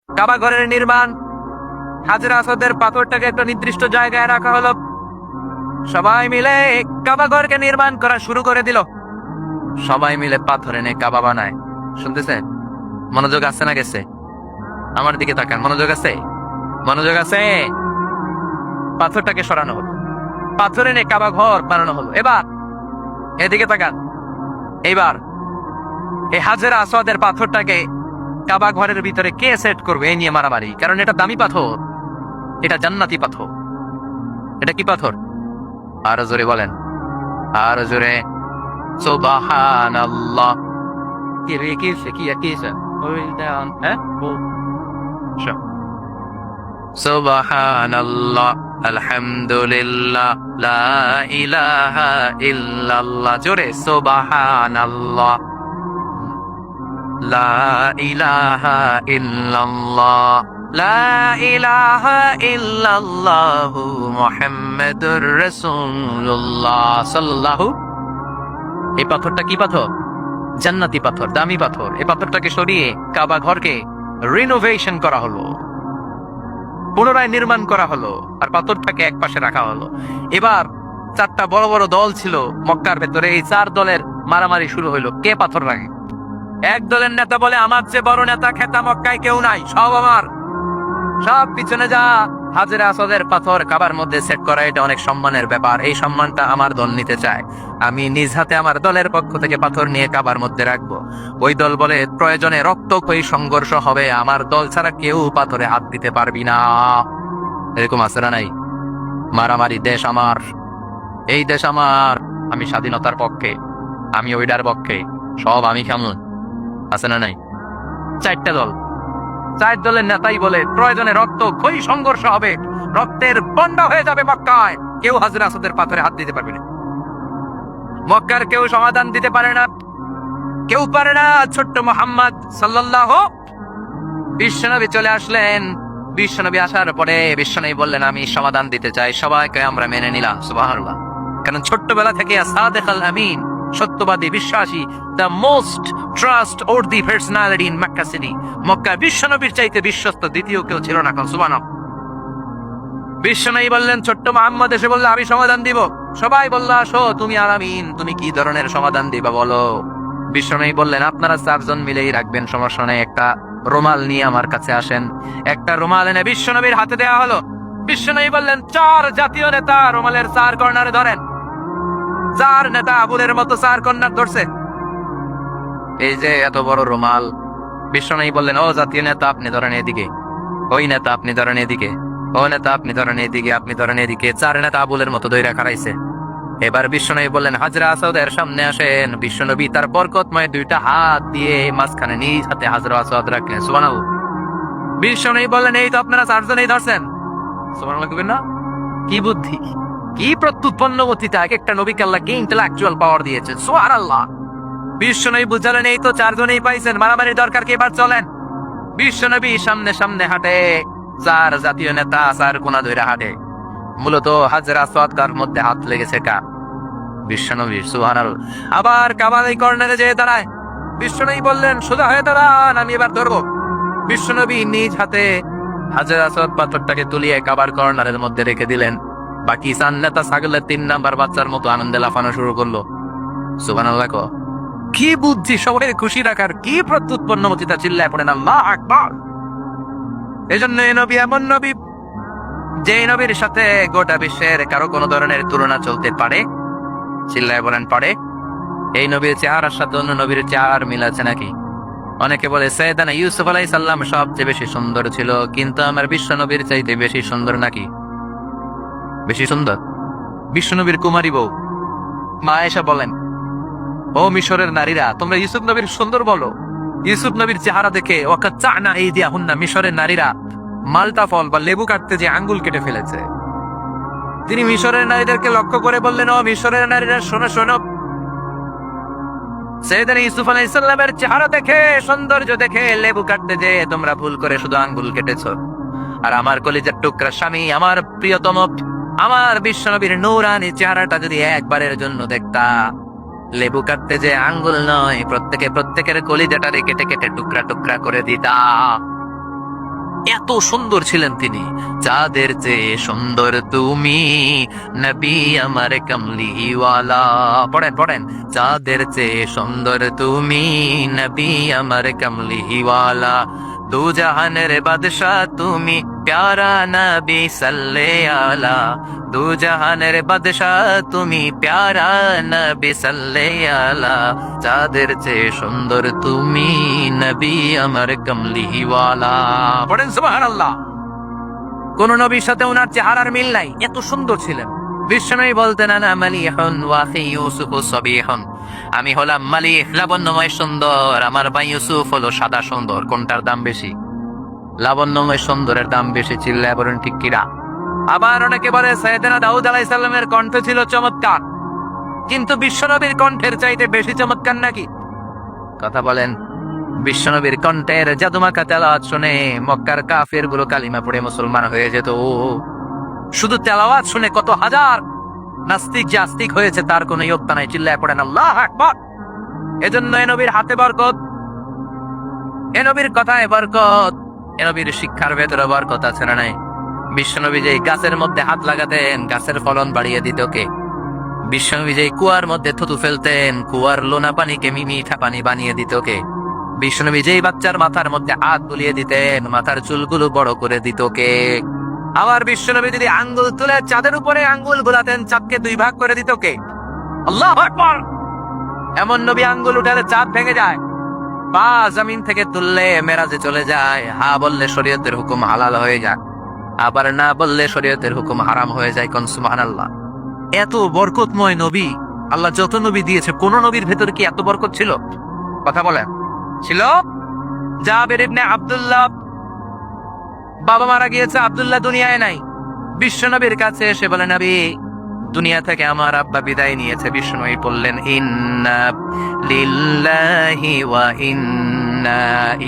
কাবা ঘরের নির্মাণ, হাজরে আসওয়াদের পাথরটাকে একটা নির্দিষ্ট জায়গায় রাখা হলো। সবাই মিলে কাবা ঘরকে নির্মাণ করা শুরু করে দিল। সবাই মিলে পাথর এনে কাবা বানায়। শুনতেছেন? মনোযোগ আছে না গেছে? আমার দিকে তাকান। মনোযোগ আছে? মনোযোগ আছে? পাথরটাকে সরানো হলো, পাথর এনে কাবা ঘর বানানো হলো। এবার এদিকে তাকান। এইবার এই হাজরে আসওয়াদের পাথরটাকে কাবা ঘরের ভিতরে কে সেট করবে এই নিয়ে মারামারি। কারণ এটা দামি পাথর, এটা জান্নাতি পাথর। এটা কি পাথর? আরো জোরে বলেন, আরো জোরে। সুবহানাল্লাহ। কি রে, কি কি কি Hold down, হ্যাঁ? সুবহানাল্লাহ, আলহামদুলিল্লাহ, লা ইলাহা ইল্লাল্লাহ। জোরে সুবহানাল্লাহ, লা ইলাহা ইল্লাল্লাহ, লা ইলাহা ইল্লাল্লাহু মুহাম্মাদুর রাসূলুল্লাহ সাল্লাল্লাহু। এই পাথরটা কি পাথর? জান্নাতি পাথর, দামি পাথর। এই পাথরটাকে সরিয়ে কাবা ঘরকে রিনোভেশন করা হলো, পুনরায় নির্মাণ করা হলো, আর পাথরটাকে এক পাশে রাখা হলো। এবার চারটা বড় বড় দল ছিল মক্কার ভেতরে। এই চার দলের মারামারি শুরু হইলো, কে পাথর রাখে। এক দলের নেতা বলে, আমার চেয়ে বড় নেতা খেতা মক্কায় কেউ নাই, সব আমার। সব পিছনে যা। হাজরে আসওয়াদের পাথর কাবার মধ্যে সেট করা এটা অনেক সম্মানের ব্যাপার। এই সম্মানটা আমার দল নিতে চায়। আমি নিজ হাতে আমার দলের পক্ষ থেকে পাথর নিয়ে কাবার মধ্যে রাখবো। ওই দল বলে, প্রয়োজনে রক্তক্ষয়ী সংঘর্ষ হবে, আমার দল ছাড়া কেউ পাথরে হাত দিতে পারবি না। এরকম আছে না নাই? মারামারি। দেশ আমার, এই দেশ আমার, আমি স্বাধীনতার পক্ষে, আমি ওইটার পক্ষে, সব আমি কেমন আছে না নাই? চারটা দল, চার দলের নেতাই বলে, প্রয়োজনে রক্তক্ষয়ী সংঘর্ষ হবে, রক্তের বন্যা হয়ে যাবে মক্কায়, কেউ হাজরে আসওয়াদের পাথরে হাত দিতে পারবে না। মক্কার কেউ সমাধান দিতে পারে না, কেউ পারে না। ছোট্ট মুহাম্মদ সাল্লাল্লাহু, বিশ্বনবী চলে আসলেন। বিশ্বনবী আসার পরে বিশ্বনবী বললেন, আমি সমাধান দিতে চাই। সবাইকে আমরা মেনে নিলাম, সুবহানাল্লাহ। কারণ ছোট্টবেলা থেকে সাদেক আল আমিন, সত্যবাদী, বিশ্বাসী, the most trust worthy personality in Mecca city. Mecca বিশ্বনবীর চাইতে বিশ্বস্ত দ্বিতীয় কেউ ছিল না। সুবহানাল্লাহ। বিশ্বনবী বললেন, ছোট্ট মুহাম্মদ এসে বলল, আমি সমাধান দিব। সবাই বলল, আসো, তুমি আর আমিন, তুমি কি ধরনের সমাধান দিবা বলো। বিশ্বনবী বললেন, আপনারা চারজন মিলেই রাখবেন, সমস্যা নেই। একটা রুমাল নিয়ে আমার কাছে আসেন। একটা রুমাল এনে বিশ্বনবীর হাতে দেওয়া হলো। বিশ্বনবী বললেন, চার জাতীয় নেতা রুমালের চার কর্নারে ধরেন। চার নেতা আবুলের মতো চার কর্নার ধরছে। এই যে এত বড় রুমাল। বিশ্বনবী বললেন, ও জাতীয় নেতা, আপনি ধরেন এদিকে। ওই নেতা, আপনি ধরেন এদিকে। ও নেতা, আপনি ধরেন এদিকে, আপনি ধরেন এদিকে। চার নেতা আবুলের মতো ধইরা খাড়াইছে। এবার বিশ্বনবী বললেন, হাজরে আসওয়াদের সামনে আসেন। বিশ্বনবী তার বরকতময় দুইটা হাত দিয়ে মাঝখানে নিজ হাতে হাজরে আসওয়াদ রাখলেন। সুবহানাল্লাহ। বিশ্বনবী বললেন, এই তো আপনারা চারজনেই ধরছেন। সুবহানাল্লাহ কইবেন না? কি বুদ্ধি, কি প্রত্যুৎপন্ন বুদ্ধিটা! এক একটা নবীকে আল্লাহ কি ইন্টেলেকচুয়াল পাওয়ার দিয়েছেন। সুবহানাল্লাহ। বিশ্বনবী বুঝালেন, এই তো চারজনেই পাইছেন, মারামারির দরকার কি, এবার চলেন। বিশ্বনবী সামনে সামনে হাঁটে, চার জাতীয় নেতা চার কোনা ধইরা হাঁটে। মূলত হাজরে আসওয়াদের মধ্যে হাত লেগেছে কার? বিশ্বনবী। সুবহানাল্লাহ। আবার কাবার এই কর্নারে যেয়ে দাঁড়ায়। বিশ্বনবী বললেন, সোজা হয়ে দাঁড়ান, আমি এবার ধরবো। বিশ্বনবী নিজ হাতে হাজরে আসওয়াদ পাথরটাকে তুলিয়ে কাবার কর্নারের মধ্যে রেখে দিলেন। বাকি চার নেতা ছাগলের 3 নাম্বার বাচ্চার মতো আনন্দে লাফানো শুরু করলো। সুবহানাল্লাহ। কি বুদ্ধি, সবাই খুশি রাখার, কি প্রত্যুৎপন্ন বুদ্ধিটা! চিল্লায় পড়েন আল্লাহু আকবার। এজন্য এই নবী এমন নবী, যে নবীর সাথে গোটা বিশ্বের কারো কোনো ধরনের তুলনা চলতে পারে? চিল্লায় বলেন, পারে? এই নবীর চেহারার সাথে অন্য নবীর চেহারার মিল আছে নাকি? অনেকে বলে, সাইয়েদানা ইউসুফ আলাইহিস সালাম সবচেয়ে বেশি সুন্দর ছিল, কিন্তু আমার বিশ্ব নবীর চাইতে বেশি সুন্দর নাকি? বেশি সুন্দর? বিশ্বনবীর কুমারী বউ মা আয়েশা বলেন, ও মিশরের নারীরা, তোমরা ইউসুফ নবীর সুন্দর বলো। ইউসুফ নবীর চেহারা দেখে ওয়াকাচ্চানা আইদিয়াহুন্না, মিশরের নারীরা মালটা ফল বা লেবু কাটতে যে আঙ্গুল কেটে ফেলেছে। তিনি মিশরের নারীদেরকে লক্ষ্য করে বললেন, ও মিশরের নারীরা, শোনো শোনো, সাইয়েদানা ইউসুফ আলাইহিস সালামের চেহারা দেখে, সৌন্দর্য দেখে লেবু কাটতে যে তোমরা ভুল করে শুধু আঙ্গুল কেটেছো। আর আমার কলিজার টুকরা স্বামী, আমার প্রিয়তম, আমার বিশ্বনবীর নূরানী চেহারাটা যদি একবারের জন্য দেখতা, লেবু কাটতে যে আঙ্গুল নয়, প্রত্যেকের কলিজাটারে কেটে কেটে টুকরা টুকরা করে দিতা। এত সুন্দর ছিলেন তিনি। চাঁদের চেয়ে সুন্দর তুমি নবী আমার কামলিওয়ালা। পড়েন পড়েন, চাঁদের চেয়ে সুন্দর তুমি নবী আমার কামলিওয়ালা। দু জাহানের বাদশাহ তুমি প্যারা নবী সাল্লে আলা। দু জাহানের বাদশাহ তুমি প্যারা নবী সাল্লে আলা। চাঁদের চেয়ে সুন্দর তুমি নবী আমার কামলিওয়ালা। পড়েন সুবহানাল্লাহ। কোন নবীর সাথে ওনার চেহারার মিল নাই, এত সুন্দর ছিলেন। বিশ্বনবী বলতেন আনা মালিহুন ওয়া আখি ইউসুফ সাবিহুন। আমি হলাম মালিহ, লাবণ্যময় সুন্দর, আমার ভাই ইউসুফ হলো সাদা সুন্দর। কোনটার দাম বেশি? লাবণ্যময় সুন্দরের দাম বেশি। চিল্লায় বলেন ঠিক কিনা? আবার অনেকে বলে সাইয়েদনা দাউদ আলাইহিস সালামের কণ্ঠ ছিল চমৎকার, কিন্তু বিশ্বনবীর কণ্ঠের চাইতে বেশি চমৎকার নাকি? কথা বলেন। বিশ্বনবীর কণ্ঠের জাদুমাখা তেলাওয়াত শুনে মক্কার কাফের গুলো কালিমা পড়ে মুসলমান হয়ে যেত। শুধু তেলাওয়াত শুনে কত হাজার নাস্তিক যে আস্তিক হয়েছে তার কোনো ইয়ত্তা নাই। চিল্লায় পড়েন আল্লাহু আকবার। এজন্য এ নবীর হাতে বরকত, এ নবীর কথায় বরকত, এ নবীর শিক্ষার ভেতরে বরকত আছে না নাই? বিশ্বনবী যেই গাছের মধ্যে হাত লাগাতেন গাছের ফলন বাড়িয়ে দিত কে? বিশ্বনবী যেই কুয়ার মধ্যে থুতু ফেলতেন কুয়ার লোনা পানিকে মিঠা পানি বানিয়ে দিত কে? বিশ্বনবী যেই বাচ্চার মাথার মধ্যে হাত বুলিয়ে দিতেন মাথার চুলগুলো বড় করে দিত কে? আবার বিশ্বনবী যদি আঙ্গুল তুলে চাঁদের উপরে আঙ্গুল গোলাতেন চাঁদকে দুই ভাগ করে দিত কে? আল্লাহু আকবার। এমন নবী আঙ্গুল উঠালে চাঁদ ভেঙে যায়, পা জমিন থেকে তুললে মেরাজে চলে যায়। হা বললে শরীয়তের হুকুম হালাল হয়ে যায়, আবার না বললে শরীয়তের হুকুম হারাম হয়ে যায়। কোন সুবহানাল্লাহ। এত বরকতময় নবী আল্লাহ যত নবী দিয়েছে, কোন নবীর ভেতর কি এত বরকত ছিল? কথা বলেন। ছিল। জাবের ইবনে আব্দুল্লাহ, বাবা মারা গিয়েছে, আব্দুল্লাহ দুনিয়ায় নাই। বিশ্বনবীর কাছে এসে বলে নবী দুনিয়া থেকে আমার আব্বা বিদায় নিয়েছে। বিশ্বনবী বললেন ইন্না লিল্লাহি ওয়া ইন্না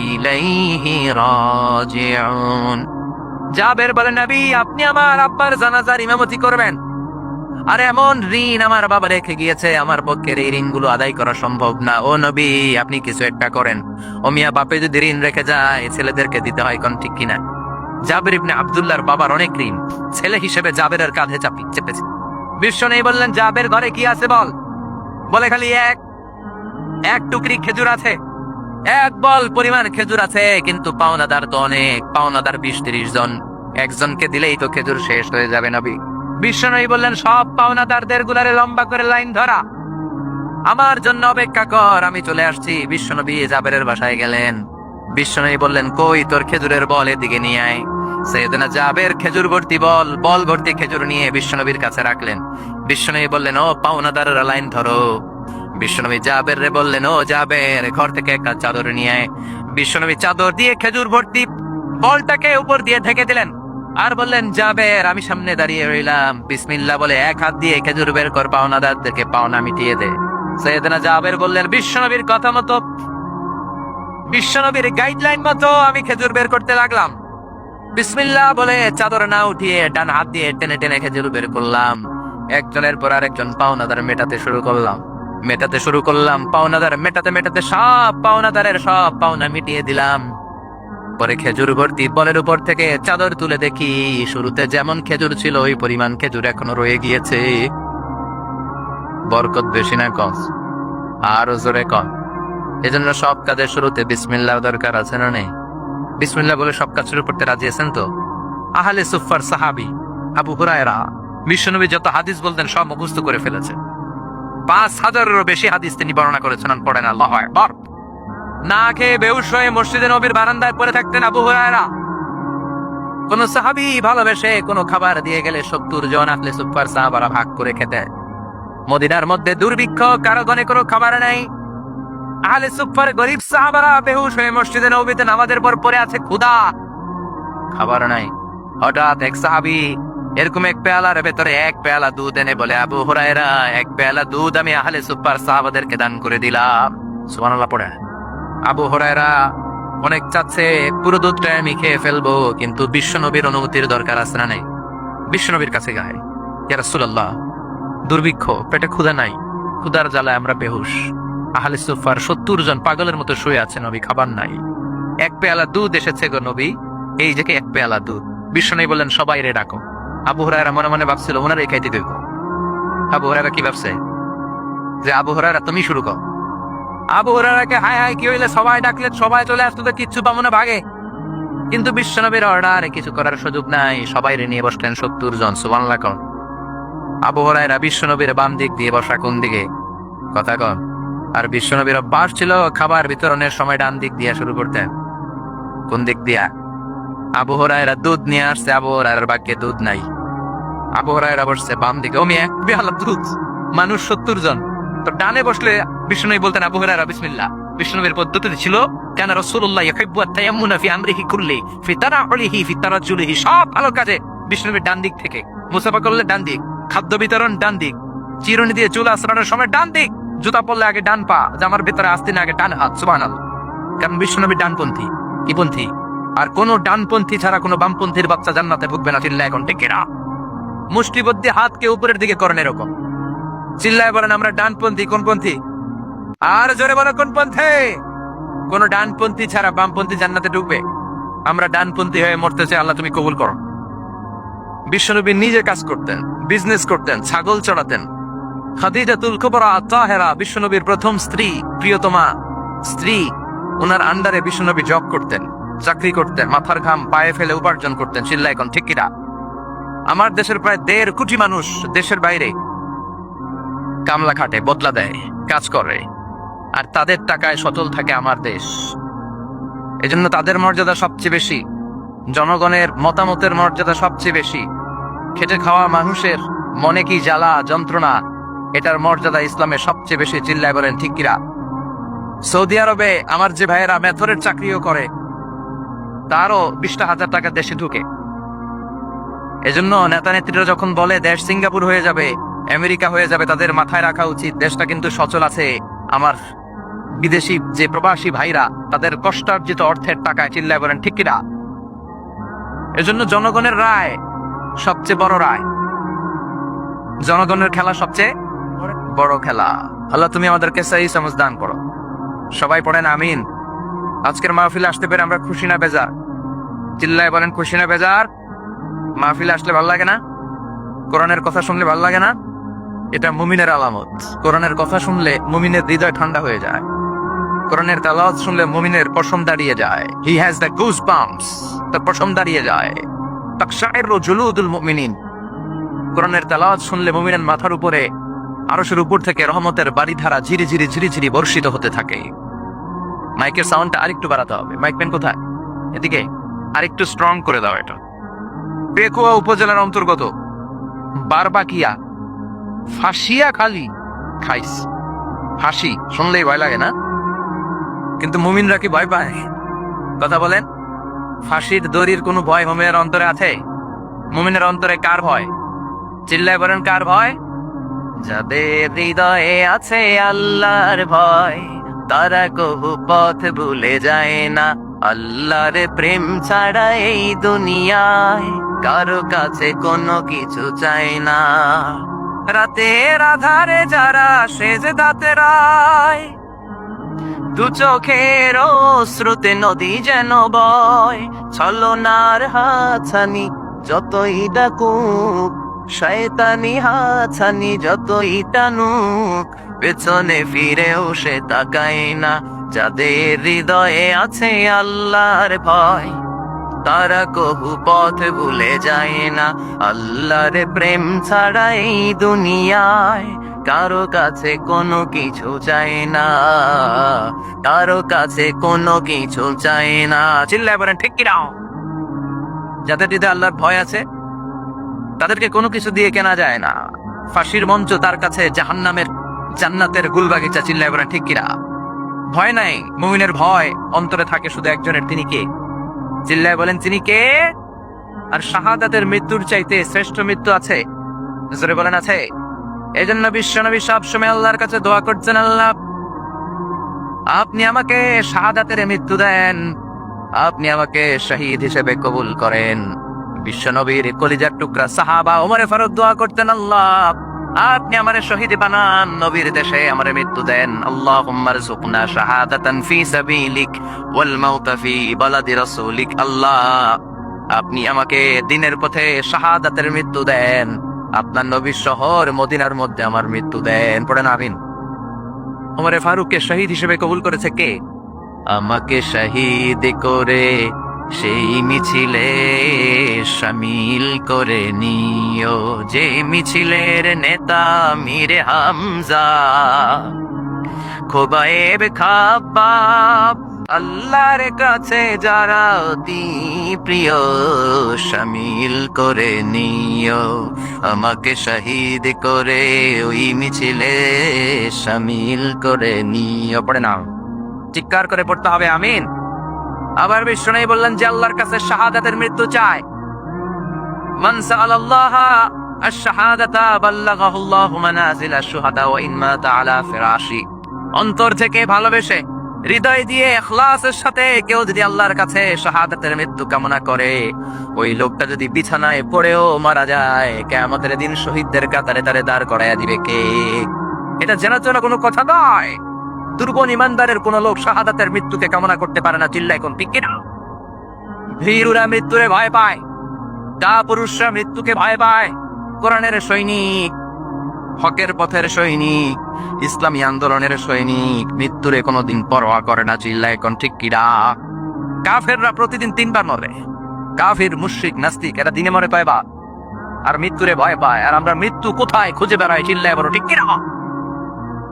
ইলাইহি রাজিউন। জাবের বলে নবী আপনি আমার আব্বার জানাজার ইমামতি করবেন। আর এমন ঋণ আমার বাবা রেখে গিয়েছে, আমার পক্ষে এই ঋণগুলো আদায় করা সম্ভব না। ও নবী আপনি কিছু একটা করেন। ও মিয়া বাপে যদি ঋণ রেখে যায় ছেলেদেরকে দিতে হয়, কোন ঠিক কিনা? জাবের ইবনে আব্দুল্লাহর বাবার অনেক ঋণ, ছেলে হিসেবে জাবেরের কাঁধে চেপেছে। বিশ্বনবী বললেন জাবের ঘরে কি আছে বল? বলে খালি এক টুকরি খেজুর আছে, এক বল পরিমাণ খেজুর আছে, কিন্তু পাওনাদার তো অনেক, পাওনাদার 20-30 জন, একজনকে দিলেই তো খেজুর শেষ হয়ে যাবে নবী। বিশ্বনবী বললেন সব পাওনাদারদের গুলারে লম্বা করে লাইন ধরা, আমার জন্য অপেক্ষা কর, আমি চলে আসছি। বিশ্বনবী জাবেরের বাসায় গেলেন। বিশ্বনবী বললেন কই তোর খেজুরের বল, এদিকে নিয়ে আয়। সাইয়েদনা জাবের খেজুর ভর্তি বল ভর্তি খেজুর নিয়ে বিশ্বনবীর কাছে রাখলেন। বিশ্বনবী বললেন ও পাওনাদাররা লাইন ধরো। বিশ্বনবী জাবের রে বললেন ও জাবের ঘর থেকে একটা চাদর নিয়ে আয়। বিশ্বনবী চাদর দিয়ে খেজুর ভর্তি বলটাকে উপর দিয়ে ঢেকে দিলেন আর বললেন জাবের আমি সামনে দাঁড়িয়ে রইলাম, বিসমিল্লাহ বলে এক হাত দিয়ে খেজুর বের কর, পাওনাদারদেরকে পাওনা মিটিয়ে দে। সাইয়েদনা জাবের বললেন বিশ্বনবীর কথা মতো, বিশ্বনবীর গাইডলাইন মতো আমি খেজুর বের করতে লাগলাম। বিসমিল্লাহ বলে চাদর না উঠিয়ে ডান হাত দিয়ে টেনে টেনে খেজুর বের করলাম। একজনের পর আরেকজন পাওনাদার মেটাতে শুরু করলাম। পাওনাদার মেটাতে সব পাওনাদারের সব পাওনা মিটিয়ে দিলাম। পরে খেজুর ভর্তি বলের উপর থেকে চাদর তুলে দেখি শুরুতে যেমন খেজুর ছিল ওই পরিমাণ খেজুর এখনো রয়ে গিয়েছে। বরকত বেশি না কম? আরো জোরে কম। এজন্য সব কাজের শুরুতে বিসমিল্লাহ দরকার আছে না নেই? বিসমিল্লাহ বলে সব কাজ শুরু করতে রাজি আছেন তো? আহলে সুফার সাহাবী আবু হুরায়রা বিশ্বনবী যত হাদিস বলতেন সব মুখস্থ করে ফেলেছে। 5000-এরও বেশি হাদিস তিনি বর্ণনা করেছেন। পড়েন আল্লাহু আকবার। না খেয়ে বেহুশ হয়ে মসজিদে নবীর বারান্দায় পড়ে থাকতেন আবু হুরায়রা। কোন সাহাবী ভালোবেসে কোনো খাবার দিয়ে গেলে 70 জন আহলে সুফার সাহাবারা ভাগ করে খেতেন। মদিনার মধ্যে দুর্ভিক্ষ, কারো ঘরে কোনো খাবার নাই। আহলে সুফার গরিব সাহাবারা বেহুশ হয়ে মসজিদে নববীতে নামাজের পর পড়ে আছে, ক্ষুধা, খাবার নাই। হঠাৎ এক সাহাবী এরকম এক পেয়ালার ভেতরে এক পেয়ালা দুধ এনে বলে আবু হুরায়রা এক পেয়ালা দুধ আমি আহলে সুফার সাহাবাদেরকে দান করে দিলাম। সুবহানাল্লাহ পড়ে। আবু হুরায়রা অনেক চাচ্ছে পুরো দুধটা আমি খেয়ে ফেলবো, কিন্তু বিশ্বনবীর অনুমতির দরকার আছে না নাই? বিশ্বনবীর কাছে গায় ইয়া রাসূলুল্লাহ দুর্ভিক্ষ, পেটে ক্ষুধা নাই, ক্ষুধার জ্বালায় আমরা বেহুশ। আহলে সুফার 70 জন পাগলের মতো শুয়ে আছে নবী, খাবার নাই। এক পেয়ালা দুধ এসেছে গো নবী, এই যে এক পেয়ালা দুধ। বিশ্বনবী বললেন সবাই রে ডাকো। আবু হুরায়রা মনে মনে ভাবছিল ওনারাই খাইতে দেব। আবু হুরায়রা কি ভাবছে যে আবু হুরায়রা তুমি শুরু কর। আবু হুরায়রাকে হাই হাই কি হইলে সবাই ডাকলে সবাই চলে আসতো তো কিচ্ছু পাবো না ভাগে। কিন্তু বিশ্বনবীর অর্ডারে কিছু করার সুযোগ নাই, সবাই রে নিয়ে বসলেন 70 জন। সুবহানাল্লাহ কোন। আবু হুরায়রা বিশ্বনবীর বাম দিক দিয়ে বসা, কোন দিকে কথা কন। আর বিশ্বনবীর অভ্যাস ছিল খাবার বিতরণের সময় ডান দিক দিয়ে শুরু করতেন। কোন দিক দিয়া? আবু হুরায়রা দুধ নিয়ে আসছে, আবু হুরায়রার ভাগ্যে দুধ নাই। আবু হুরায়রা বসছে বাম দিকে, ওমি এক পেয়ালা দুধ, মানুষ 70 জন। তো ডানে বসলে বিশ্বনবী বলতেন আবু হুরায়রা বিসমিল্লাহ। বিশ্বনবীর পদ্ধতি ছিল কেন রাসূলুল্লাহ ইউহিব্বু আত-তায়াম্মুনা ফি আমরিহি কুল্লি ফি তারাউলিহি ফি তারাজ্জুলিহি, সব ভালো কাজে বিশ্বনবীর ডান দিক থেকে। মুসাফা করলে ডান দিক, খাদ্য বিতরণ ডান দিক, চিরুনি দিয়ে চুল আঁচড়ানোর সময় ডান দিক, জুতা পরলে আগে ডান পা, জামার ভিতরে আসতে না আগে ডান হাত। সুবহানাল্লাহ। কারণ বিশ্বনবী ডানপন্থী। কি পন্থী? আর কোন ডানপন্থী ছাড়া কোন বামপন্থীর বাচ্চা জান্নাতে ঢুকবে না। চিল্লায় এখন টেকেরা মুষ্টিবদ্ধ হাতকে উপরের দিকে করেন এরকম, চিল্লায় বলেন আমরা ডানপন্থী। কোন পন্থী? আর জোরে বলো কোন পন্থী? কোন ডানপন্থী ছাড়া বামপন্থী জান্নাতে ঢুকবে? আমরা ডানপন্থী হয়ে মরতে চাই, আল্লাহ তুমি কবুল করো। বিশ্বনবী নিজে কাজ করতেন, বিজনেস করতেন, ছাগল চড়াতেন। খাদিজাতুল কুবরা আত-তাহেরা বিশ্বনবীর প্রথম স্ত্রী, প্রিয়তমা স্ত্রী, ওনার আন্ডারে বিশ্বনবী জব করতেন, চাকরি করতেন, মাথার ঘাম পায়ে ফেলে উপার্জন করতেন। চিল্লায় এখন ঠিক কিনা? আমার দেশের প্রায় 1.5 কোটি মানুষ দেশের বাইরে কামলা খাটে, বদলা দেয়, কাজ করে, আর তাদের টাকায় সচল থাকে আমার দেশ। এজন্য তাদের মর্যাদা সবচেয়ে বেশি, জনগণের মতামতের মর্যাদা সবচেয়ে বেশি। খেটে খাওয়া মানুষের মনে কি জ্বালা যন্ত্রণা, এটার মর্যাদা ইসলামে সবচেয়ে বেশি। চিল্লায় বলেন ঠিক কিনা? সৌদি আরবে আমার যে ভাইয়েরা মেথরের চাকরিও করে, তারও 20,000 টাকা দেশে ঢুকে। এজন্য নেতা নেত্রীরা যখন বলে দেশ সিঙ্গাপুর হয়ে যাবে, আমেরিকা হয়ে যাবে, তাদের মাথায় রাখা উচিত দেশটা কিন্তু সচল আছে আমার বিদেশি যে প্রবাসী ভাইরা তাদের কষ্টার্জিত অর্থের টাকায়। চিল্লায় বলেন ঠিক কিনা? এজন্য জনগণের রায় সবচেয়ে বড় রায়, জনগণের খেলা সবচেয়ে বড় খেলা। আল্লাহ তুমি আমাদেরকে সহি সমঝ দান করো। সবাই পড়েন আমিন। আজকের মাহফিলে আসতে পেরে আমরা খুশি না বেজার? চিল্লায় বলেন খুশি না বেজার? মাহফিলে আসলে ভালো লাগে না? কোরআনের কথা শুনলে ভালো লাগে না? এটা মুমিনের আলামত। কোরআনের কথা শুনলে মুমিনের হৃদয় ঠান্ডা হয়ে যায়। কোরআনের তেলাওয়াত শুনলে মুমিনের পশম দাঁড়িয়ে যায়। He has the goose bumps, তার পশম দাঁড়িয়ে যায়। তাকশাইরু জুলুদুল মুমিনিন। কোরআনের তেলাওয়াত শুনলে মুমিনের মাথার উপরে আরশের উপর থেকে রহমতের বাড়িধারা ঝিরি ঝিরি ঝিরি ঝিরি বর্ষিত হতে থাকে। মাইকের সাউন্ডটা আরেকটু বাড়াতে হবে। মাইক পেন কোথায়? এদিকে আরেকটু স্ট্রং করে দাও। এটা পেকুয়া উপজেলার অন্তর্গত বারবাকিয়া ফাঁসিয়া খালি খাইস। ফাঁসি শুনলেই ভয় লাগে না? কিন্তু মুমিনরা কি ভয় পায়? কথা বলেন। ফাঁসির দড়ির কোনো ভয় মুমিনের অন্তরে আছে? মুমিনের অন্তরে কার ভয়? চিল্লায় বলেন কার ভয়? যাদের হৃদয়ে আছে আল্লাহর ভয়, তারা কবু পথ ভুলে যায় না। আল্লাহর প্রেম ছাড়া এই দুনিয়ায় কারো কাছে কোনো কিছু চায় না। রাতের আধারে যারা সেজদাতে রায়, দু চোখের শ্রুতে নদী যেন বয়। ছলনার হাতছানি যতই ডাকুক, শয়তানি হাতছানি যতই টানুক, পেছনে ফিরেও সে তাকায় না। যাদের হৃদয়ে আছে আল্লাহর ভয়, তারা কবু পথ ভুলে যায় না। আল্লাহর প্রেম ছাড়া এই দুনিয়ায় কারো কাছে কোনো কিছু চায় না, কারো কাছে কোনো কিছু চায় না। চিল্লায় বলেন ঠিক কিনা? যাদের হৃদয়ে আল্লাহর ভয় আছে তাদেরকে কোনো কিছু দিয়ে কেনা যায় না। ফাঁসির মঞ্চ তার কাছে জাহান্নামের জান্নাতের গুলবাগিচা। চিল্লায় বলেন ঠিক কিনা? ভয় নাই। মুমিনের ভয় অন্তরে থাকে শুধু একজনের, তিনি কে? চিল্লায় বলেন তিনি কে? আর শাহাদাতের মৃত্যুর চাইতে শ্রেষ্ঠ মৃত্যু আছে? জোরে বলেন আছে? এই জন্য বিশ্বনবী সবসময় আল্লাহর কাছে দোয়া করছেন, আল্লাহ আপনি আমাকে শাহাদাতের মৃত্যু দেন, আপনি আমাকে শহীদ হিসেবে কবুল করেন। বিশ্বনবীর কলিজার টুকরা সাহাবা ওমরে ফারুক দোয়া করতেন, আল্লাহ আপনি আমারে শহীদ বানান, নবীর দেশে আমারে মৃত্যু দেন। আল্লাহুম্মা রযুকনা শাহাদাতান ফি সাবিলিক ওয়াল মাউতা ফি বালাদি রাসূলিক। আল্লাহ আপনি আমাকে দিনের পথে শাহাদাতের মৃত্যু দেন, আপনার নবীর শহর মদিনার মধ্যে আমার মৃত্যু দেন। পড়েন আমিন। ওমরে ফারুককে শহীদ হিসেবে কবুল করেছে কে? আমাকে শহীদ করে সেই মিছিলে শামিল করে নিও, যে মিছিলের নেতা মীরে হামজা, খোবায়েব খাব্বাব, আল্লাহর কাছে যারা অতি প্রিয়, শামিল করে নিও আমাকে শহীদ করে ওই মিছিলে শামিল করে নিও। পড়ে নাও, চিৎকার করে পড়তে হবে আমিন। আবার বিষ্ণু বললেন যে আল্লাহর কাছে শাহাদাতের মৃত্যু চায়, মান সাআলাল্লাহ আশ-শাহাদাতা বাল্লাগাহু আল্লাহু মানাজিল আশ-শুহাদা ওয়া ইন মাতা আলা ফিরাশি। অন্তর থেকে ভালোবেসে হৃদয় দিয়ে ইখলাসের সাথে কেউ যদি আল্লাহর কাছে শাহাদাতের মৃত্যু কামনা করে, ওই লোকটা যদি বিছানায় পড়েও মারা যায়, কিয়ামতের দিন শহীদদের কাতারে তারে দাঁড় করায়া দিবে কে? এটা জানার জন্য কোনো কথা নয়। দুর্বল ইমানদারের কোন লোক শাহাদাতের মৃত্যুকে কামনা করতে পারে না। চিল্লায় কোন ঠিক কিনা? ভীরুরা মৃত্যুরে ভয় পায়, পুরুষরা মৃত্যুকে ভয় পায়। কোরআনের সৈনিক, হকের পথের সৈনিক, ইসলামী আন্দোলনের সৈনিক মৃত্যুরে কোনোদিন পরোয়া করে না। চিল্লায় কোন ঠিক কিনা? কাফেররা প্রতিদিন 3 বার মরে। কাফির, মুশরিক, নাস্তিক এরা দিনে মরে কয়বার? আর মৃত্যুরে ভয় পায়। আর আমরা মৃত্যু কোথায় খুঁজে বেড়াই? চিল্লায় বড় ঠিক কিনা?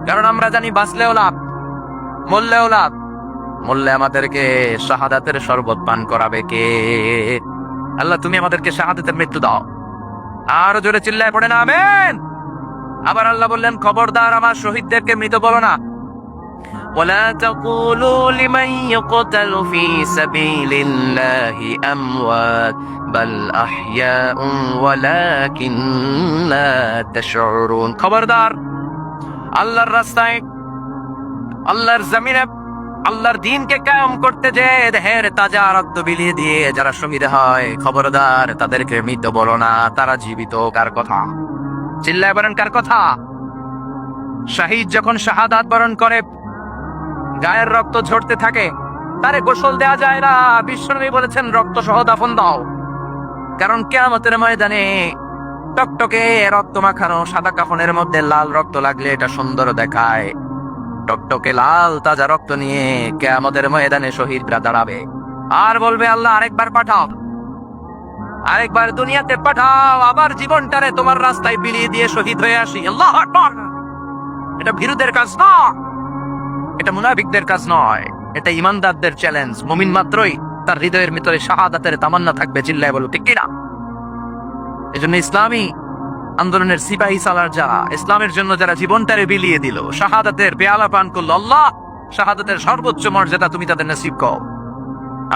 কারণ আমরা জানি বাঁচলেও লাভ, মরলেও লাভ। মরলে আমাদেরকে শাহাদাতের শরবত পান করাবে কে? আল্লাহ তুমি আমাদেরকে শাহাদাতের মৃত্যু দাও। আরো জোরে চিল্লায় পড়ে না আমিন। আবার আল্লাহ বললেন, খবরদার আমার শহীদদেরকে মৃত বলো না। ওয়ালা তাকুলু লিমান ইয়ুকতালু ফি সাবিলিল্লাহি আমওয়াত বাল আহইয়াউন ওয়ালাকিন লা তাশউরুন। খবরদার আল্লাহর রাস্তায়, আল্লাহর জমিনে আল্লাহর দ্বীনকে কায়েম করতে যে দেহের তাজা রক্ত বিলিয়ে দিয়ে যারা শহীদ হয়, খবরদার তাদেরকে মৃত বলো না, তারা জীবিত। কার কথা? চিল্লায় বলেন কার কথা? শহীদ যখন শাহাদাত বরণ করে, গায়ের রক্ত ঝরতে থাকে, তারে গোসল দেয়া যায় না। বিশ্বনবী বলেছেন রক্ত সহ দাফন দাও। কারণ কিয়ামতের ময়দানে টকটকে রক্ত মাখানো সাদা কাফনের মধ্যে লাল রক্ত লাগলে এটা সুন্দর দেখায়। টকটকে লাল তাজা রক্ত নিয়ে কিয়ামতের ময়দানে শহীদরা দাঁড়াবে আর বলবে, আল্লাহ আরেকবার পাঠাও, আরেকবার দুনিয়াতে পাঠাও, আবার জীবনটারে তোমার রাস্তায় বিলিয়ে দিয়ে শহীদ হয়ে আসি। আল্লাহু আকবার। এটা ভীরুদের কাজ নয়, এটা মুনাফিকদের কাজ নয়, এটা ইমানদারদের চ্যালেঞ্জ। মুমিন মাত্রই তার হৃদয়ের ভিতরে শাহাদাতের তামান্না থাকবে। চিল্লায় বলো ঠিক কিনা? এজন্য ইসলামী আন্দোলনের সিপাহী সালার যারা, ইসলামের জন্য যারা জীবনটারে বিলিয়ে দিল, শাহাদাতের পেয়ালা পান করলো, আল্লাহ শাহাদাতের সর্বোচ্চ মর্যাদা তুমি তাদের নসিব করো।